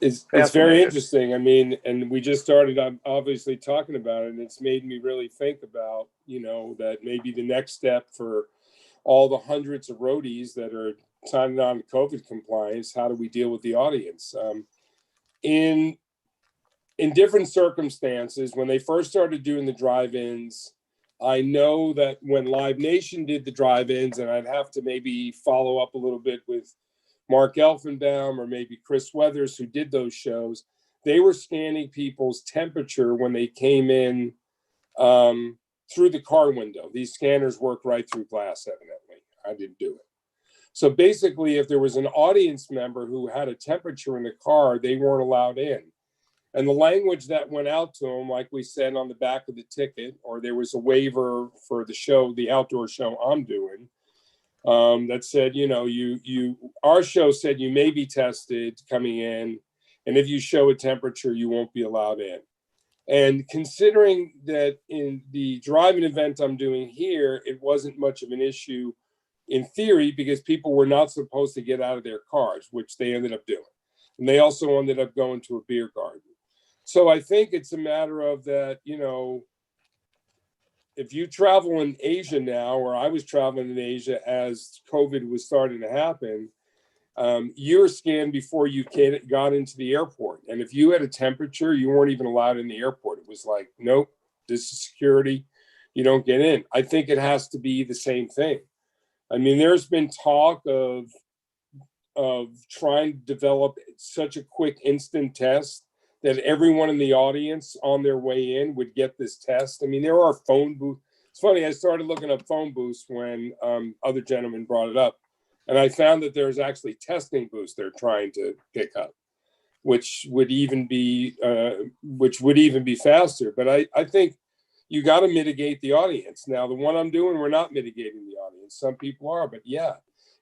S5: It's very
S6: fascinated.
S5: interesting. I mean, and we just started obviously talking about it, and it's made me really think about, that maybe the next step for all the hundreds of roadies that are signing on to COVID compliance, how do we deal with the audience? In different circumstances, when they first started doing the drive-ins, I know that when Live Nation did the drive-ins, and I'd have to maybe follow up a little bit with Mark Elfenbaum or maybe Chris Weathers, who did those shows, they were scanning people's temperature when they came in through the car window. These scanners work right through glass, evidently. I didn't do it. So basically, if there was an audience member who had a temperature in the car, they weren't allowed in. And the language that went out to them, like we said on the back of the ticket, or there was a waiver for the show, the outdoor show I'm doing, that said, our show said you may be tested coming in, and if you show a temperature, you won't be allowed in. And considering that in the driving event I'm doing here, it wasn't much of an issue in theory, because people were not supposed to get out of their cars, which they ended up doing. And they also ended up going to a beer garden. So I think it's a matter of that, if you travel in Asia now, or I was traveling in Asia as COVID was starting to happen, you were scanned before you got into the airport. And if you had a temperature, you weren't even allowed in the airport. It was like, nope, this is security. You don't get in. I think it has to be the same thing. I mean, there's been talk of trying to develop such a quick instant test that everyone in the audience on their way in would get this test. I mean, there are phone booths. It's funny, I started looking up phone booths when other gentlemen brought it up. And I found that there's actually testing booths they're trying to pick up, which would even be faster. But I think you got to mitigate the audience. Now, the one I'm doing, we're not mitigating the audience. Some people are, but yeah,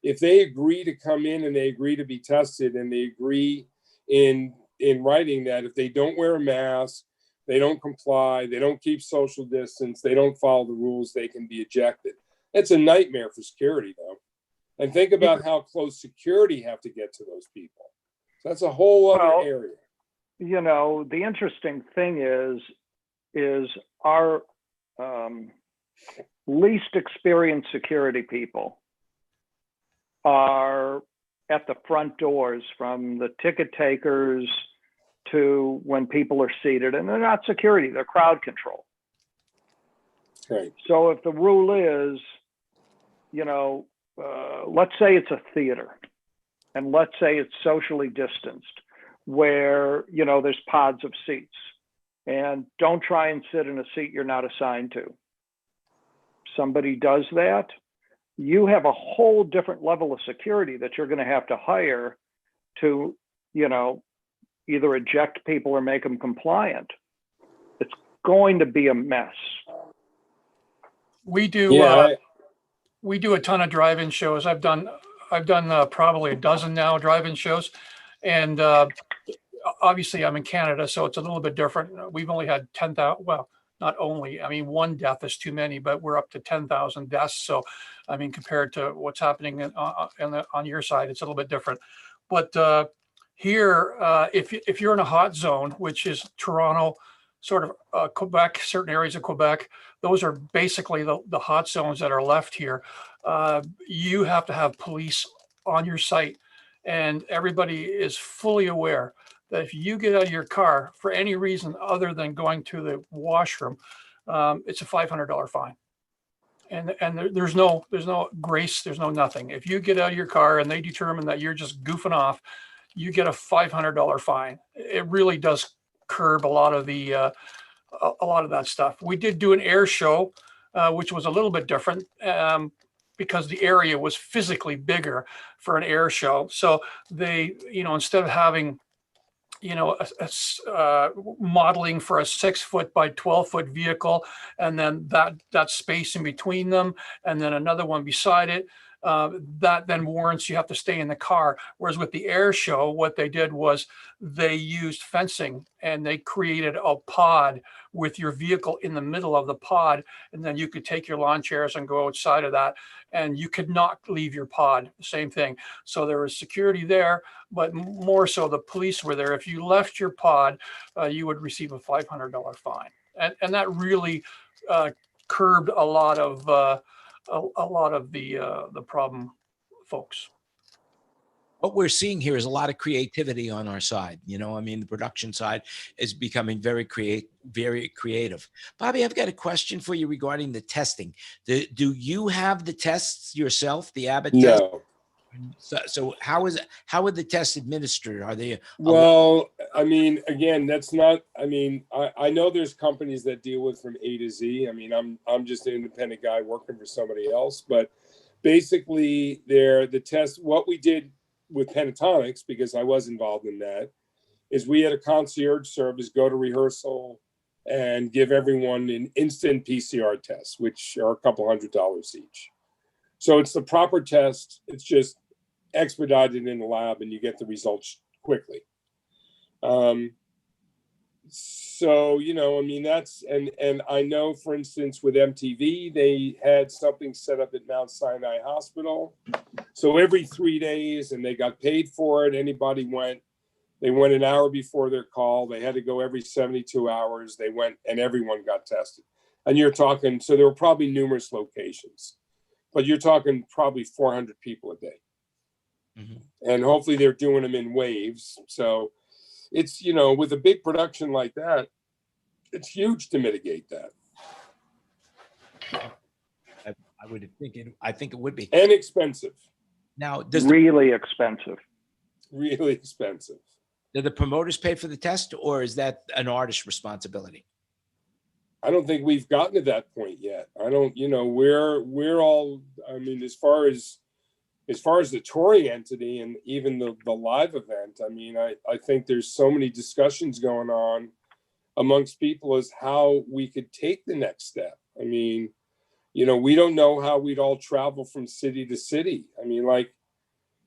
S5: if they agree to come in and they agree to be tested, and they agree in writing that if they don't wear a mask, they don't comply, they don't keep social distance, they don't follow the rules, they can be ejected. It's a nightmare for security, though. And think about how close security have to get to those people. So that's a whole other area.
S6: The interesting thing is our least experienced security people are at the front doors, from the ticket takers to when people are seated, and they're not security, they're crowd control.
S5: Right.
S6: So if the rule is, let's say it's a theater, and let's say it's socially distanced, where, there's pods of seats, and don't try and sit in a seat you're not assigned to. Somebody does that, you have a whole different level of security that you're going to have to hire to, either eject people or make them compliant. It's going to be a mess.
S8: We do we do a ton of drive-in shows. I've done probably a dozen now drive-in shows, and obviously I'm in Canada, so it's a little bit different. We've only had 10,000. Well, not only, I mean, one death is too many, but we're up to 10,000 deaths. So, I mean, compared to what's happening on your side, it's a little bit different. But here, if you're in a hot zone, which is Toronto, sort of Quebec, certain areas of Quebec, those are basically the hot zones that are left here. You have to have police on your site, and everybody is fully aware that if you get out of your car for any reason other than going to the washroom, it's a $500 fine. And there's no grace, there's no nothing. If you get out of your car and they determine that you're just goofing off, you get a $500 fine. It really does curb a lot of that stuff. We did do an air show, which was a little bit different because the area was physically bigger for an air show. So they, instead of having modeling for a 6-foot by 12-foot vehicle, and then that space in between them, and then another one beside it. that then warrants you have to stay in the car. Whereas with the air show, what they did was they used fencing and they created a pod with your vehicle in the middle of the pod. And then you could take your lawn chairs and go outside of that, and you could not leave your pod. Same thing. So there was security there, but more so the police were there. If you left your pod, you would receive a $500 fine. And that really curbed a lot of the problem folks.
S2: What we're seeing here is a lot of creativity on our side. You know, I mean, the production side is becoming very creative. Bobby, I've got a question for you regarding the testing. Do you have the tests yourself, the Abbott test?
S5: No.
S2: So how are the tests administered? Are they?
S5: Well, I mean, again, that's not, I mean, I know there's companies that deal with from A to Z. I mean, I'm just an independent guy working for somebody else, but basically the test, what we did with Pentatonix, because I was involved in that, is we had a concierge service go to rehearsal and give everyone an instant PCR test, which are a couple $100 each. So it's the proper test. It's just expedited in the lab and you get the results quickly. So, you know, I mean, that's, and I know, for instance, with MTV, they had something set up at Mount Sinai Hospital. So every 3 days, and they got paid for it. Anybody went, they went an hour before their call. They had to go every 72 hours. They went and everyone got tested. And you're talking, so there were probably numerous locations, but you're talking probably 400 people a day. Mm-hmm. And hopefully they're doing them in waves. So it's, you know, with a big production like that, it's huge to mitigate that.
S2: I think it would be.
S5: And expensive.
S2: Now,
S6: really expensive.
S5: Really expensive.
S2: Do the promoters pay for the test, or is that an artist's responsibility?
S5: I don't think we've gotten to that point yet. I don't, you know, we're all, I mean, as far as the touring entity and even the live event, I mean, I think there's so many discussions going on amongst people as how we could take the next step. I mean, you know, we don't know how we'd all travel from city to city. I mean, like,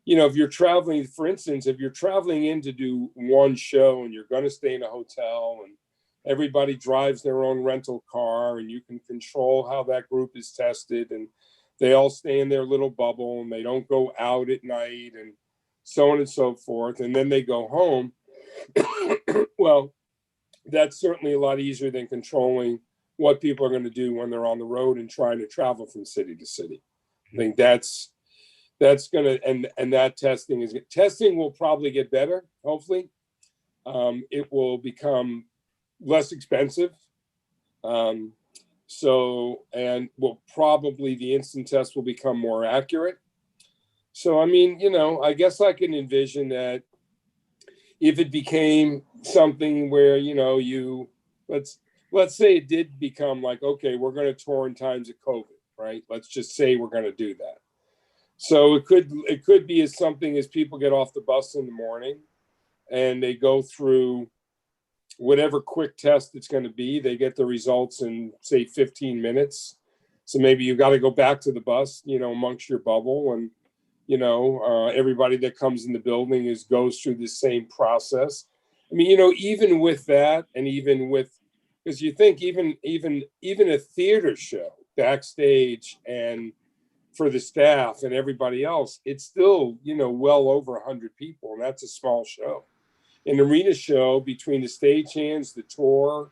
S5: you know, if you're traveling, for instance, if you're traveling in to do one show and you're going to stay in a hotel and everybody drives their own rental car and you can control how that group is tested and they all stay in their little bubble and they don't go out at night and so on and so forth. And then they go home. Well, that's certainly a lot easier than controlling what people are going to do when they're on the road and trying to travel from city to city. I think that's going to, and that testing will probably get better. Hopefully it will become less expensive. So, and will probably the instant test will become more accurate. So, I mean, you know, I guess I can envision that if it became something where, you know, let's say it did become like, okay, we're going to tour in times of COVID, right? Let's just say we're going to do that. So it could be as something as people get off the bus in the morning and they go through whatever quick test it's going to be. They get the results in, say, 15 minutes. So maybe you got to go back to the bus, you know, amongst your bubble. And, you know, everybody that comes in the building goes through the same process. I mean, you know, even with that, and even with, because you think even a theater show backstage and for the staff and everybody else, it's still, you know, well over 100 people. And that's a small show. An arena show, between the stagehands, the tour,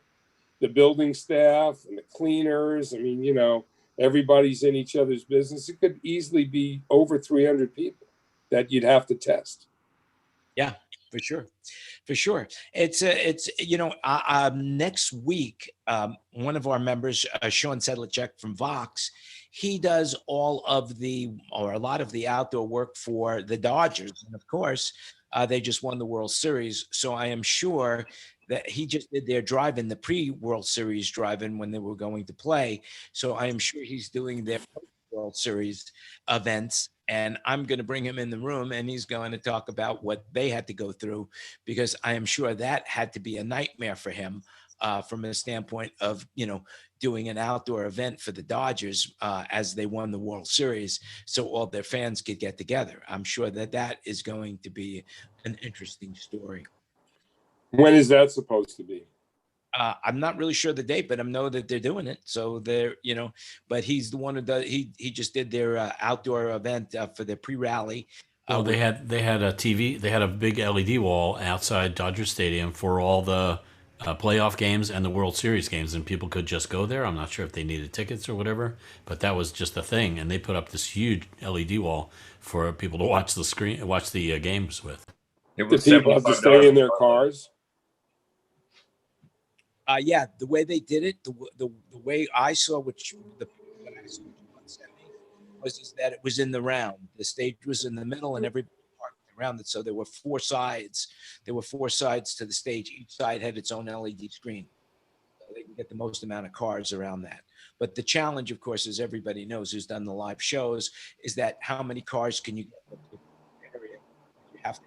S5: the building staff, and the cleaners, I mean, you know, everybody's in each other's business. It could easily be over 300 people that you'd have to test.
S2: Yeah, for sure. For sure. It's you know, next week, one of our members, Sean Sedlacek from Vox, he does a lot of the outdoor work for the Dodgers. And of course, they just won the World Series. So I am sure that he just did their drive-in, the pre-World Series drive-in when they were going to play. So I am sure he's doing their World Series events. And I'm going to bring him in the room and he's going to talk about what they had to go through, because I am sure that had to be a nightmare for him. from a standpoint of, doing an outdoor event for the Dodgers as they won the World Series, so all their fans could get together. I'm sure that is going to be an interesting story.
S5: When is that supposed to be?
S2: I'm not really sure the date, but I know that they're doing it. So they're, but he's the one who does. He just did their outdoor event for the pre-rally.
S1: Well, they had a TV. They had a big LED wall outside Dodger Stadium for all the playoff games and the World Series games, and people could just go there. I'm not sure if they needed tickets or whatever, but that was just a thing. And they put up this huge LED wall for people to watch the games with.
S5: Did people have to stay in their cars?
S2: Yeah, the way they did it, the way I saw, what I saw was that it was in the round. The stage was in the middle, and everybody parked around it. So there were 4 sides. There were 4 sides to the stage. Each side had its own LED screen. So they can get the most amount of cars around that. But the challenge, of course, as everybody knows who's done the live shows, is that how many cars can you get in the area? You have to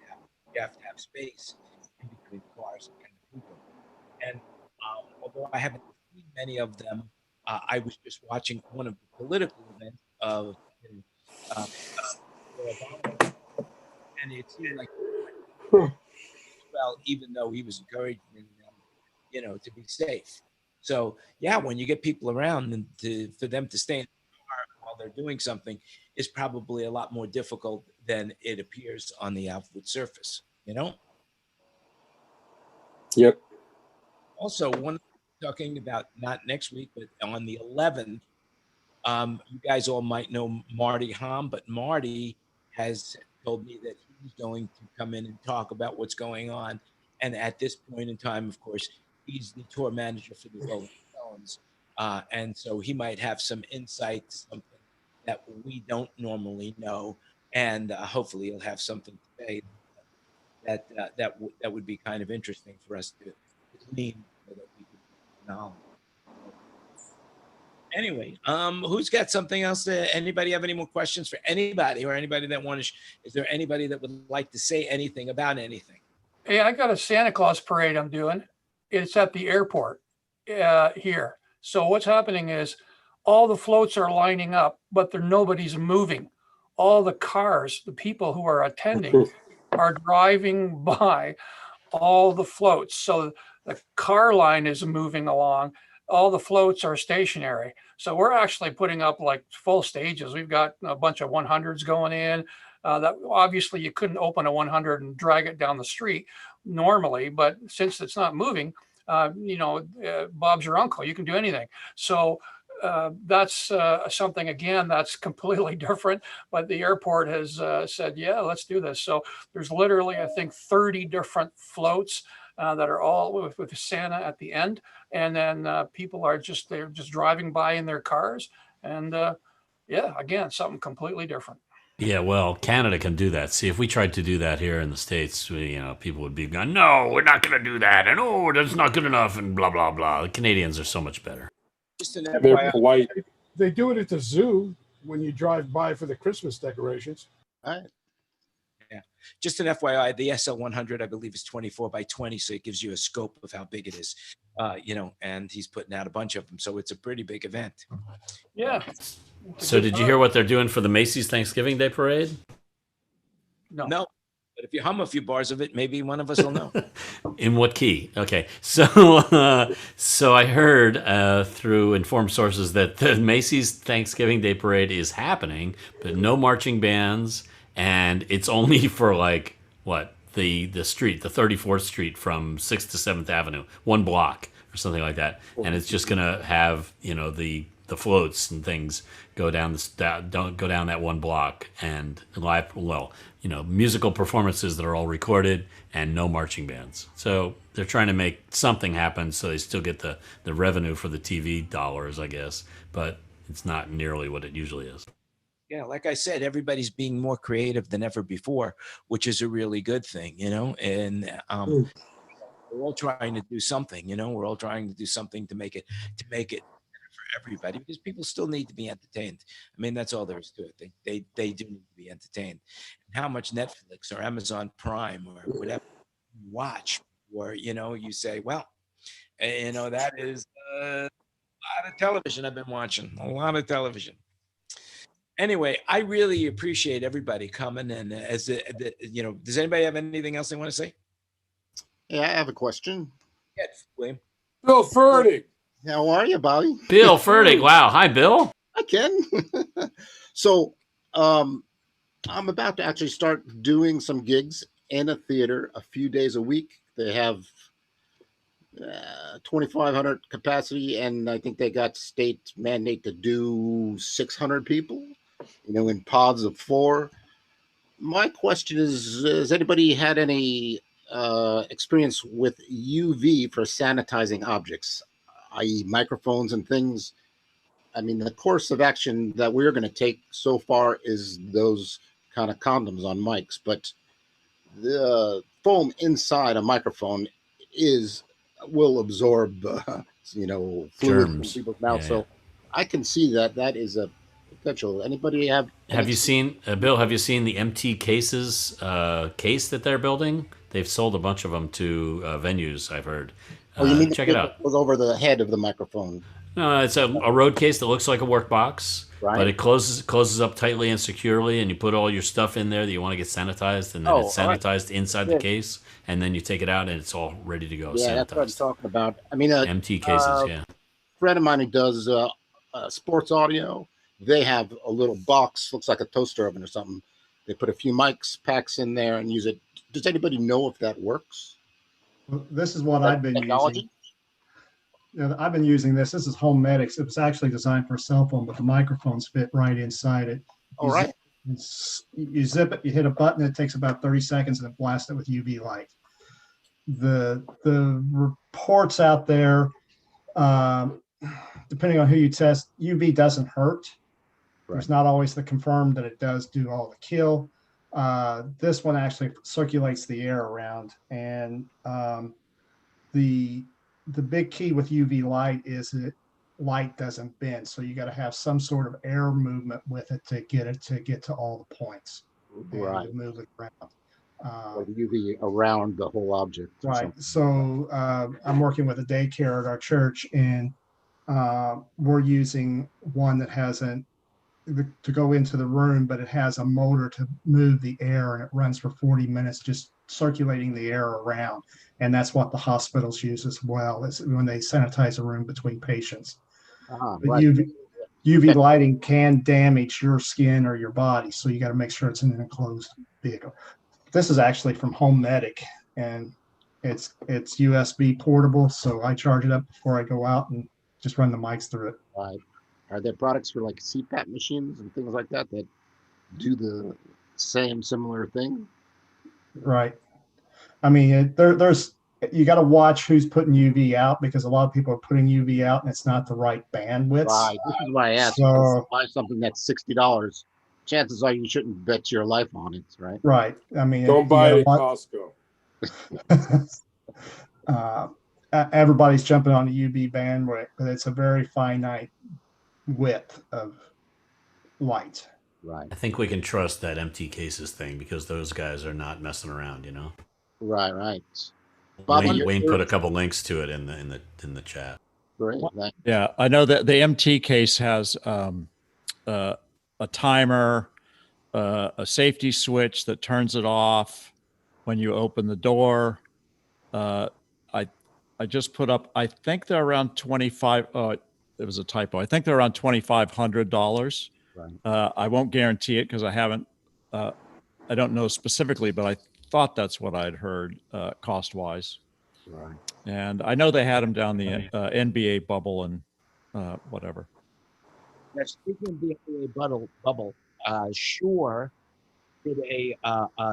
S2: have space in between the cars and the people. And although I haven't seen many of them, I was just watching one of the political events of Obama, and it seemed like, well, even though he was encouraging them, to be safe. So yeah, when you get people around, and for them to stay in the car while they're doing something is probably a lot more difficult than it appears on the outward surface.
S5: Yep.
S2: Also, one talking about not next week, but on the 11th, you guys all might know Marty Hom, but Marty has told me that he's going to come in and talk about what's going on. And at this point in time, of course, he's the tour manager for the Rolling Stones. And so he might have some insight to something that we don't normally know. And hopefully he'll have something to say that would be kind of interesting for us to glean, so that we could know. Anyway, who's got something else? Anybody have any more questions for anybody, or anybody that is there anybody that would like to say anything about anything?
S8: Hey, I got a Santa Claus parade I'm doing. It's at the airport here. So what's happening is all the floats are lining up, but nobody's moving. All the cars, the people who are attending are driving by all the floats. So the car line is moving along. All the floats are stationary. So we're actually putting up like full stages. We've got a bunch of 100s going in. That obviously you couldn't open a 100 and drag it down the street normally, but since it's not moving, Bob's your uncle, you can do anything. So that's something, again, that's completely different, but the airport has said, yeah, let's do this. So there's literally, I think, 30 different floats that are all with Santa at the end. And then people are they're just driving by in their cars. And yeah, again, something completely different.
S1: Yeah, well, Canada can do that. See, if we tried to do that here in the States, people would be going, no, we're not going to do that. And, oh, that's not good enough, and blah, blah, blah. The Canadians are so much better.
S2: Just an
S5: They're
S2: FYI.
S5: polite.
S11: They do it at the zoo when you drive by for the Christmas decorations.
S2: All right. Yeah. Just an FYI, the SL100, I believe, is 24 by 20, so it gives you a scope of how big it is, and he's putting out a bunch of them, so it's a pretty big event.
S8: Yeah.
S1: So did you hear what they're doing for the Macy's Thanksgiving Day Parade?
S2: No. But if you hum a few bars of it, maybe one of us will know.
S1: In what key? Okay. So I heard through informed sources that the Macy's Thanksgiving Day Parade is happening, but no marching bands, and it's only for the street, the 34th Street from 6th to 7th Avenue, one block or something like that. And it's just going to have, the floats and things go down that one block, and musical performances that are all recorded and no marching bands. So they're trying to make something happen so they still get the revenue for the TV dollars, I guess, but it's not nearly what it usually is.
S2: Yeah, like I said, everybody's being more creative than ever before, which is a really good thing, and we're all trying to do something, we're all trying to do something to make it for everybody, because people still need to be entertained. I mean, that's all there is to it. They do need to be entertained. And how much Netflix or Amazon Prime or whatever you watch, or you say, well, You know, that is a lot of television I've been watching. A lot of television. Anyway, I really appreciate everybody coming. And you know, does anybody have anything else they want to say?
S12: Yeah, I have a question.
S2: Yes, William.
S5: Bill Furtick.
S12: How are you, Bobby?
S1: Bill Furtick. Wow. Hi, Bill.
S12: Hi, Ken. So, I'm about to actually start doing some gigs in a theater a few days a week. They have 2,500 capacity, and I think they got state mandate to do 600 people, you know, in pods of 4. My question is, has anybody had any experience with UV for sanitizing objects, i.e. microphones and things? I mean, the course of action that we're going to take so far is those kind of condoms on mics, but the foam inside a microphone will absorb, you know, fluid from
S1: Germs.
S12: people's mouths.
S1: Yeah.
S12: So I can see that is a potential. Anybody have
S1: you seen, Bill, have you seen the MT Cases case that they're building? They've sold a bunch of them to venues, I've heard.
S12: Oh, you mean
S1: check it out.
S12: It was over the head of the microphone?
S1: No, it's a road case that looks like a work box,
S12: right,
S1: but it closes up tightly and securely, and you put all your stuff in there that you want to get sanitized, and then it's sanitized inside the case, and then you take it out, and it's all ready to go.
S12: Yeah,
S1: sanitized.
S12: That's what I'm talking about. I mean,
S1: MT Cases, yeah.
S12: A friend of mine who does sports audio, they have a little box, looks like a toaster oven or something. They put a few mics packs in there and use it. Does anybody know if that works?
S10: This is what I've been using. You know, I've been using this. This is Homemedics. It was actually designed for a cell phone, but the microphones fit right inside it.
S12: All right.
S10: You zip it, you hit a button, it takes about 30 seconds, and then blast it with UV light. The reports out there, depending on who you test, UV doesn't hurt. Right. It's not always the confirmed that it does do all the kill. This one actually circulates the air around, and the big key with UV light is that light doesn't bend. So you got to have some sort of air movement with it to get to all the points.
S12: Right.
S10: Move it around.
S12: Or the UV around the whole object.
S10: Right. So I'm working with a daycare at our church, and we're using one that has to go into the room, but it has a motor to move the air, and it runs for 40 minutes just circulating the air around. And that's what the hospitals use as well, is when they sanitize a room between patients.
S12: Right.
S10: UV lighting can damage your skin or your body, so you got to make sure it's in an enclosed vehicle. This is actually from Homemedic, and it's USB portable, so I charge it up before I go out and just run the mics through it.
S12: Right. Are there products for like CPAP machines and things like that that do the similar thing?
S10: Right. I mean, there's you got to watch who's putting UV out, because a lot of people are putting UV out and it's not the right bandwidth.
S12: Right. This is why I asked.
S10: So,
S12: buy something that's $60. Chances are you shouldn't bet your life on it, right?
S10: Right. I mean,
S5: don't buy it at Costco.
S10: Everybody's jumping on the UV bandwidth, but it's a very finite width of light.
S12: Right.
S1: I think we can trust that MT Cases thing, because those guys are not messing around, you know.
S12: Right. Bobby,
S1: Wayne put a couple links to it in the chat.
S12: Great.
S13: Yeah, I know that the MT case has a timer, a safety switch that turns it off when you open the door. I just put up, I think they're around 25. It was a typo. I think they're around $2,500.
S12: Right.
S13: I won't guarantee it because I haven't. I don't know specifically, but I thought that's what I'd heard cost wise.
S12: Right.
S13: And I know they had them down the NBA bubble and whatever.
S2: Now, speaking of the NBA bubble, Shure did a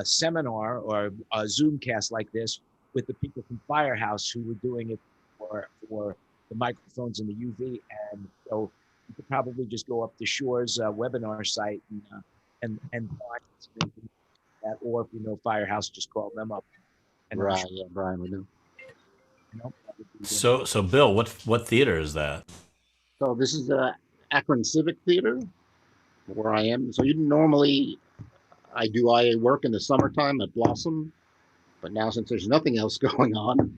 S2: seminar or a Zoomcast like this with the people from Firehouse who were doing it for the microphones and the UV. And so you could probably just go up to Shure's webinar site and watch that, or if you know Firehouse, just call them up. And
S12: right, yeah, Brian, we know.
S1: So Bill, what theater is that?
S12: So this is the Akron Civic Theater, where I am. So I do IA work in the summertime at Blossom, but now since there's nothing else going on,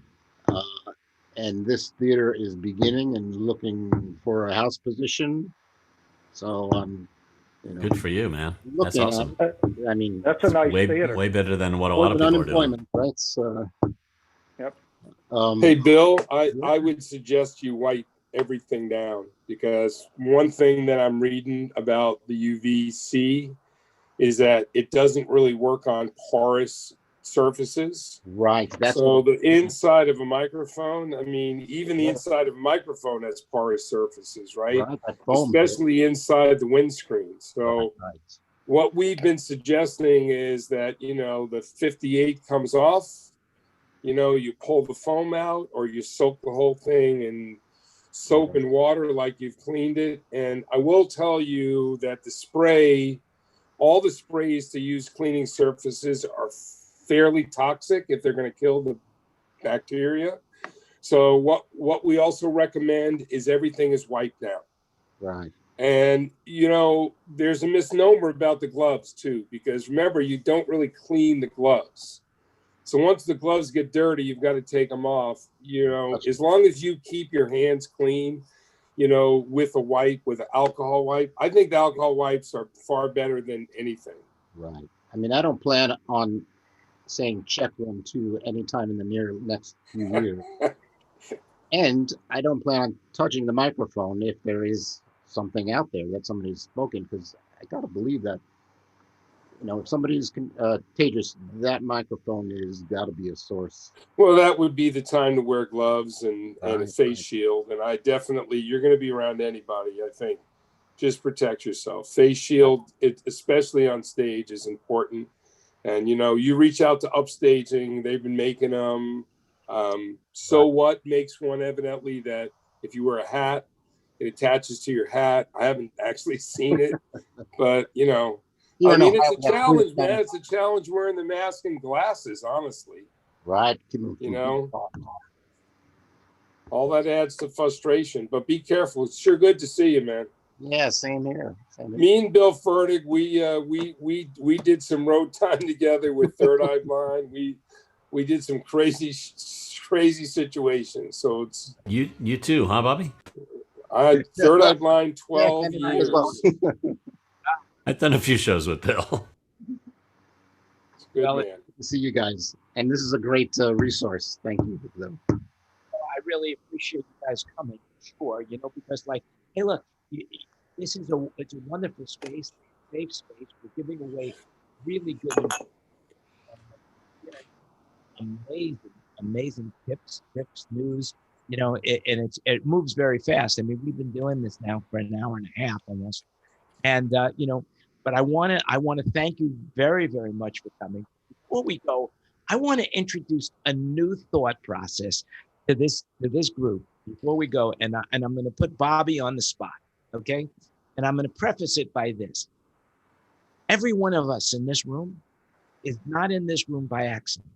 S12: and this theater is beginning and looking for a house position. So
S1: Good for you, man. That's
S12: looking at
S1: awesome.
S12: it. I mean,
S6: That's a nice
S1: Way
S6: theater.
S1: way better than what a lot of people are doing.
S12: unemployment, right? So,
S6: Yep.
S5: Hey, Bill, I would suggest you wipe everything down, because one thing that I'm reading about the UVC is that it doesn't really work on porous surfaces.
S12: right. That's
S5: So the inside of a microphone, I mean, even the inside of a microphone has porous surfaces, right?
S12: that foam,
S5: Especially inside the windscreen. So
S12: right.
S5: what we've been suggesting is that, you know, the 58 comes off, you know, you pull the foam out, or you soak the whole thing in soap and water like you've cleaned it. And I will tell you that the spray, all the sprays to use cleaning surfaces are fairly toxic if they're going to kill the bacteria. So what we also recommend is everything is wiped down.
S12: Right.
S5: And, you know, there's a misnomer about the gloves too, because remember, you don't really clean the gloves. So once the gloves get dirty, you've got to take them off. You know, as long as you keep your hands clean, you know, with a wipe, with an alcohol wipe, I think the alcohol wipes are far better than anything.
S12: Right. I mean, I don't plan on saying check 1, 2 anytime in the next few years. And I don't plan on touching the microphone if there is something out there that somebody's spoken, because I got to believe that, you know, if somebody's contagious, that microphone is got to be a source.
S5: Well, that would be the time to wear gloves and a face shield. And I definitely, you're going to be around anybody, I think. Just protect yourself. Face shield, especially on stage, is important. And, you know, you reach out to Upstaging. They've been making them. So What makes one evidently that if you wear a hat, it attaches to your hat. I haven't actually seen it, but, you know, I mean, it's a challenge, man. It's a challenge wearing the mask and glasses, honestly.
S12: Right.
S5: You know, all that adds to frustration, but be careful. It's sure good to see you, man.
S12: Yeah, same here.
S5: Me and Bill Fertig, we did some road time together with Third Eye Blind. We did some crazy situations. So it's
S1: you too, huh, Bobby?
S5: Third Eye Blind, 12 years.
S1: I've done a few shows with Bill.
S5: Good man.
S12: To see you guys, and this is a great resource. Thank you.
S2: I really appreciate you guys coming. Sure, you know, because like, hey, look, it's a wonderful space, safe space. We're giving away really good, amazing tips, news. You know, and it moves very fast. I mean, we've been doing this now for an hour and a half almost, and you know. But I want to thank you very, very much for coming. Before we go, I want to introduce a new thought process to this group. Before we go, and I'm going to put Bobby on the spot, okay? And I'm going to preface it by this: every one of us in this room is not in this room by accident.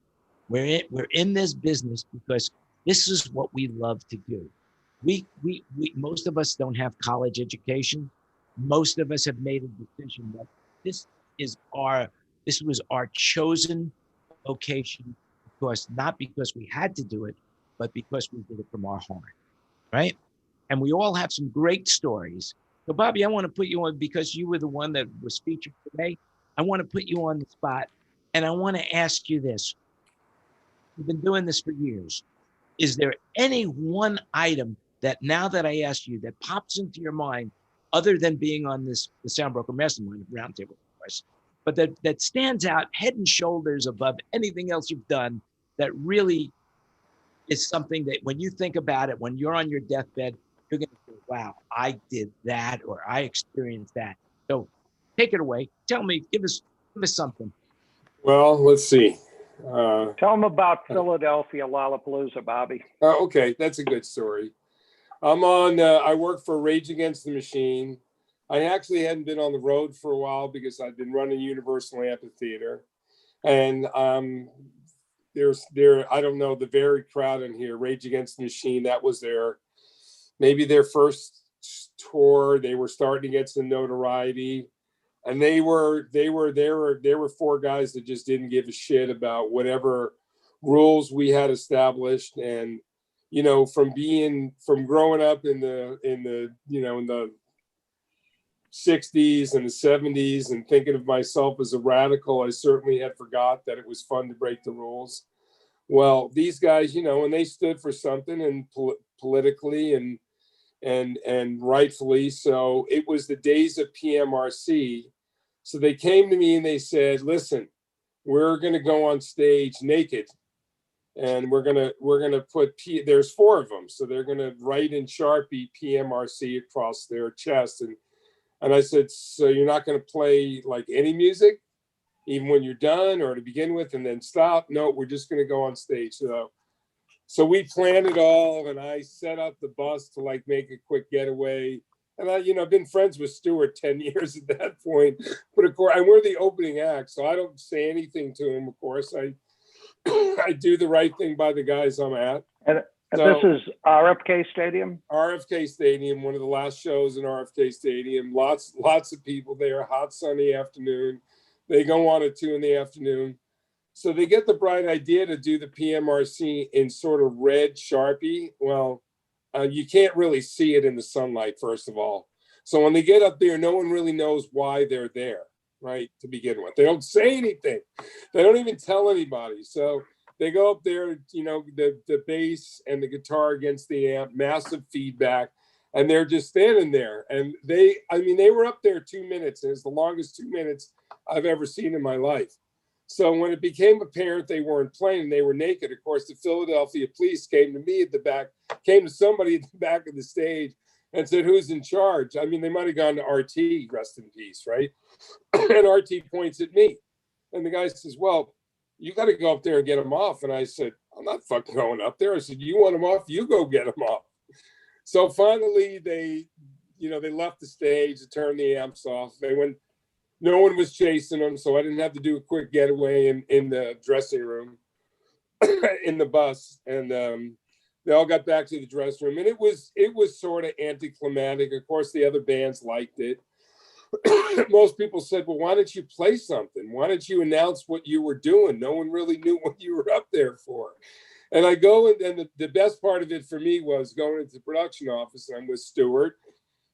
S2: We're in this business because this is what we love to do. We most of us don't have college education. Most of us have made a decision that this was our chosen vocation, because not because we had to do it, but because we did it from our heart, right? And we all have some great stories. So Bobby, I want to put you on, because you were the one that was featured today. I want to put you on the spot, and I want to ask you this. You've been doing this for years. Is there any one item that, now that I asked you, that pops into your mind, other than being on the SoundBroker MasterMind RoundTable, of course, but that stands out head and shoulders above anything else you've done, that really is something that when you think about it, when you're on your deathbed, you're going to say, wow, I did that, or I experienced that. So take it away. Tell me, give us something.
S5: Well, let's see.
S6: Tell them about Philadelphia Lollapalooza, Bobby.
S5: Okay, that's a good story. I work for Rage Against the Machine. I actually hadn't been on the road for a while because I've been running Universal Amphitheater. And I don't know, the very crowd in here, Rage Against the Machine, that was maybe their first tour. They were starting to get some notoriety. And there were 4 guys that just didn't give a shit about whatever rules we had established. And from growing up in the 60s and the 70s and thinking of myself as a radical, I certainly had forgot that it was fun to break the rules. Well, these guys, and they stood for something, and politically and rightfully so. It was the days of PMRC. So they came to me and they said, listen, we're going to go on stage naked, and we're going to put there's 4 of them. So they're going to write in Sharpie PMRC across their chest. And I said, so you're not going to play like any music, even when you're done or to begin with, and then stop? No, we're just going to go on stage. So we planned it all, and I set up the bus to like make a quick getaway. And I've been friends with Stewart 10 years at that point, but of course, we're the opening act, so I don't say anything to him. Of course, I do the right thing by the guys I'm at.
S6: And this is RFK Stadium?
S5: RFK Stadium, one of the last shows in RFK Stadium. Lots of people there, hot sunny afternoon. They go on at 2 p.m. So they get the bright idea to do the PMRC in sort of red Sharpie. Well, you can't really see it in the sunlight, first of all. So when they get up there, no one really knows why they're there, right, to begin with. They don't say anything. They don't even tell anybody. So they go up there, the bass and the guitar against the amp, massive feedback, and they're just standing there. And they were up there 2 minutes, and it's the longest 2 minutes I've ever seen in my life. So when it became apparent they weren't playing and they were naked, of course, the Philadelphia police came to somebody at the back of the stage and said, who's in charge? I mean, they might have gone to RT, rest in peace, right? And RT points at me. And the guy says, well, you got to go up there and get them off. And I said, I'm not fucking going up there. I said, you want them off? You go get them off. So finally, they left the stage to turn the amps off. They went. No one was chasing them, so I didn't have to do a quick getaway in the dressing room, in the bus. And they all got back to the dressing room. And it was sort of anticlimactic. Of course, the other bands liked it. Most people said, well, why don't you play something? Why don't you announce what you were doing? No one really knew what you were up there for. And I go, and the best part of it for me was going into the production office, and I'm with Stewart.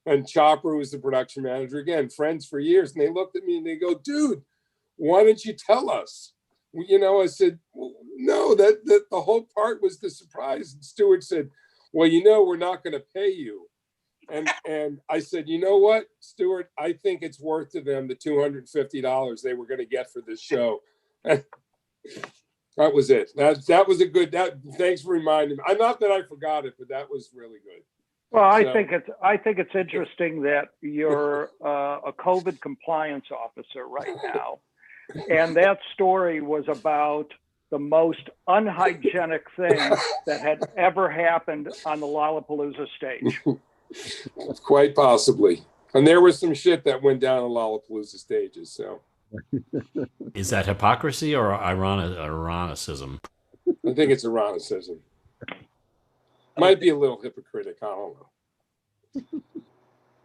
S5: And Chopper was the production manager, again, friends for years. And they looked at me and they go, dude, why didn't you tell us? I said, well, no, that the whole part was the surprise. And Stewart said, well, we're not going to pay you. And I said, you know what, Stewart, I think it's worth to them the $250 they were going to get for this show. That was it. That was a good, thanks for reminding me. Not that I forgot it, but that was really good.
S6: Well, I think it's interesting that you're a COVID compliance officer right now, and that story was about the most unhygienic thing that had ever happened on the Lollapalooza stage.
S5: Quite possibly, and there was some shit that went down on Lollapalooza stages. So,
S1: is that hypocrisy or ironicism?
S5: I think it's ironicism. Might be a little hypocritical. I don't know.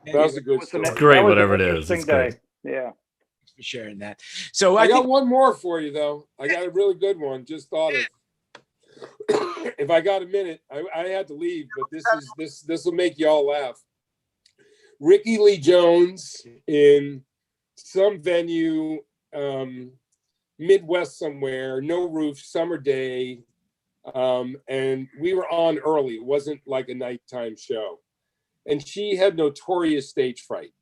S5: That was a good story.
S1: It's great, whatever it is. It's great.
S6: Yeah.
S2: Thanks for sharing that. So
S5: I got one more for you, though. I got a really good one. Just thought of. If I got a minute, I had to leave, but this will make y'all laugh. Ricky Lee Jones in some venue, Midwest somewhere, no roof, summer day. And we were on early. It wasn't like a nighttime show. And she had notorious stage fright.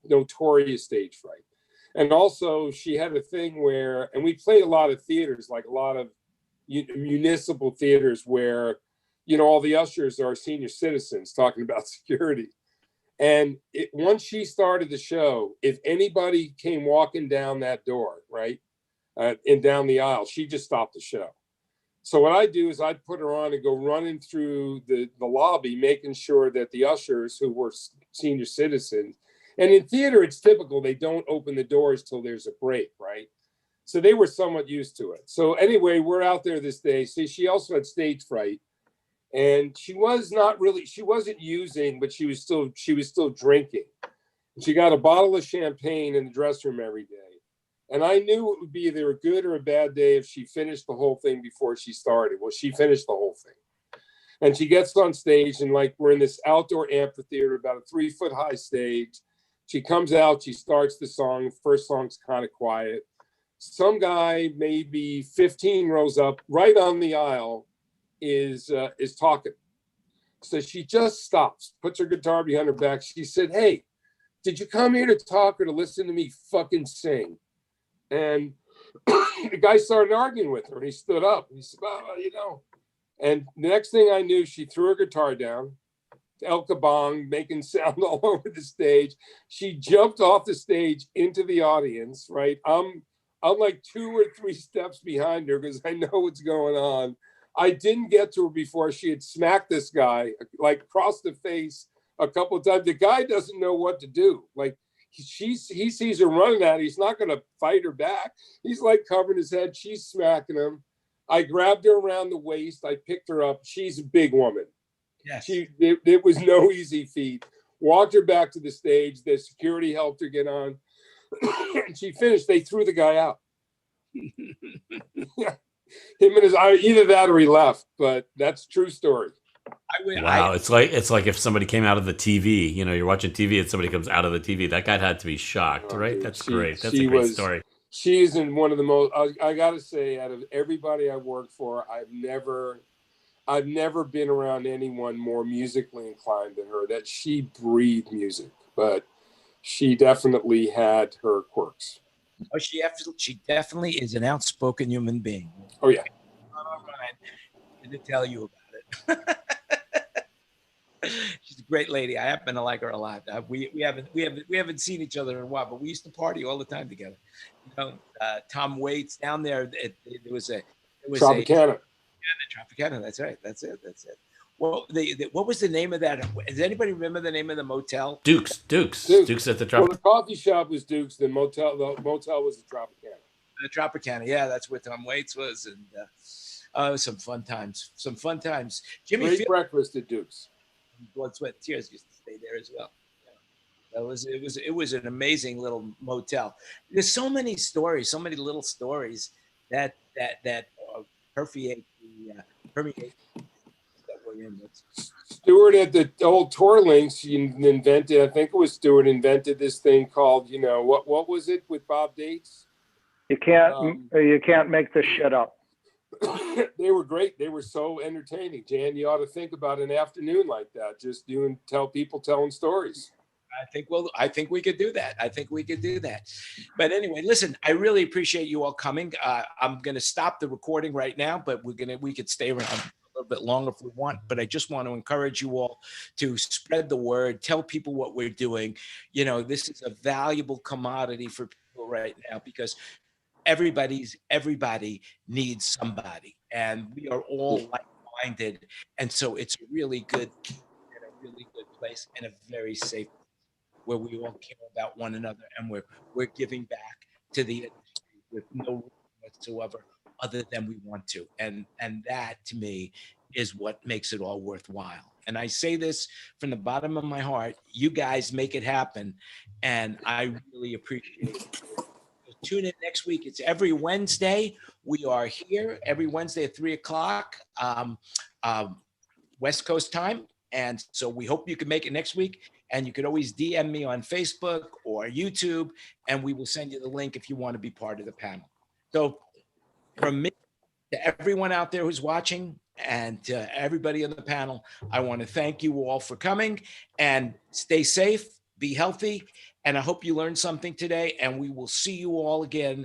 S5: And also she had a thing where, and we played a lot of theaters, like a lot of municipal theaters where, all the ushers are senior citizens talking about security. And once she started the show, if anybody came walking down that door, right, and down the aisle, she just stopped the show. So what I do is I'd put her on and go running through the lobby, making sure that the ushers who were senior citizens, and in theater, it's typical, they don't open the doors till there's a break, right? So they were somewhat used to it. So anyway, we're out there this day. See, she also had stage fright, and she wasn't using, but she was still drinking. She got a bottle of champagne in the dressing room every day. And I knew it would be either a good or a bad day if she finished the whole thing before she started. Well, she finished the whole thing. And she gets on stage, and like we're in this outdoor amphitheater, about a 3-foot high stage. She comes out, she starts the song. First song's kind of quiet. Some guy, maybe 15 rows up, right on the aisle, is talking. So she just stops, puts her guitar behind her back. She said, "Hey, did you come here to talk or to listen to me fucking sing?" And the guy started arguing with her. He stood up. He said, "Well, And the next thing I knew, she threw her guitar down, El Kabong, making sound all over the stage. She jumped off the stage into the audience, right? I'm like 2 or 3 steps behind her because I know what's going on. I didn't get to her before she had smacked this guy, like across the face a couple of times. The guy doesn't know what to do. Like he sees her running at him. He's not going to fight her back. He's like covering his head. She's smacking him. I grabbed her around the waist. I picked her up. She's a big woman.
S2: Yes.
S5: It was no easy feat. Walked her back to the stage. The security helped her get on. And she finished. They threw the guy out. Yeah. Him and his either that or he left, but that's a true story.
S1: Wow, it's like if somebody came out of the TV. You're watching TV and somebody comes out of the TV. That guy had to be shocked, right? That's great. That's a great story.
S5: She's in one of the most. I gotta say, out of everybody I've worked for, I've never been around anyone more musically inclined than her. That she breathed music, but she definitely had her quirks.
S2: Oh, she definitely is an outspoken human being.
S5: Oh yeah.
S2: I didn't tell you about it. She's a great lady. I happen to like her a lot. We haven't seen each other in a while, but we used to party all the time together. Tom Waits down there. There was
S5: Tropicana.
S2: The Tropicana. That's right. That's it. Well, what was the name of that? Does anybody remember the name of the motel?
S1: Duke's at the Tropicana.
S5: Well, the coffee shop was Duke's. The motel was the Tropicana.
S2: The Tropicana. Yeah, that's where Tom Waits was, and some fun times. Jimmy,
S5: great breakfast at Duke's.
S2: Blood, Sweat, Tears used to stay there as well. It was an amazing little motel. There's so many stories, so many little stories that permeate that we're in.
S5: Stewart at the old tour links invented. I think it was Stewart invented this thing called what was it with Bob Dates?
S6: You can't make this shit up.
S5: They were great. They were so entertaining. Jan, you ought to think about an afternoon like that. Just telling stories.
S2: I think we could do that. But anyway, listen, I really appreciate you all coming. I'm going to stop the recording right now, but we could stay around a little bit longer if we want. But I just want to encourage you all to spread the word, tell people what we're doing. This is a valuable commodity for people right now because everybody needs somebody, and we are all like-minded, and so it's a really good place and a very safe place where we all care about one another, and we're giving back to the industry with no reason whatsoever other than we want to, and that to me is what makes it all worthwhile. And I say this from the bottom of my heart. You guys make it happen, and I really appreciate it. Tune in next week. It's every Wednesday. We are here every Wednesday at 3:00 West Coast time. And so we hope you can make it next week. And you could always DM me on Facebook or YouTube, and we will send you the link if you want to be part of the panel. So from me to everyone out there who's watching and to everybody on the panel, I want to thank you all for coming, and stay safe, be healthy. And I hope you learned something today, and we will see you all again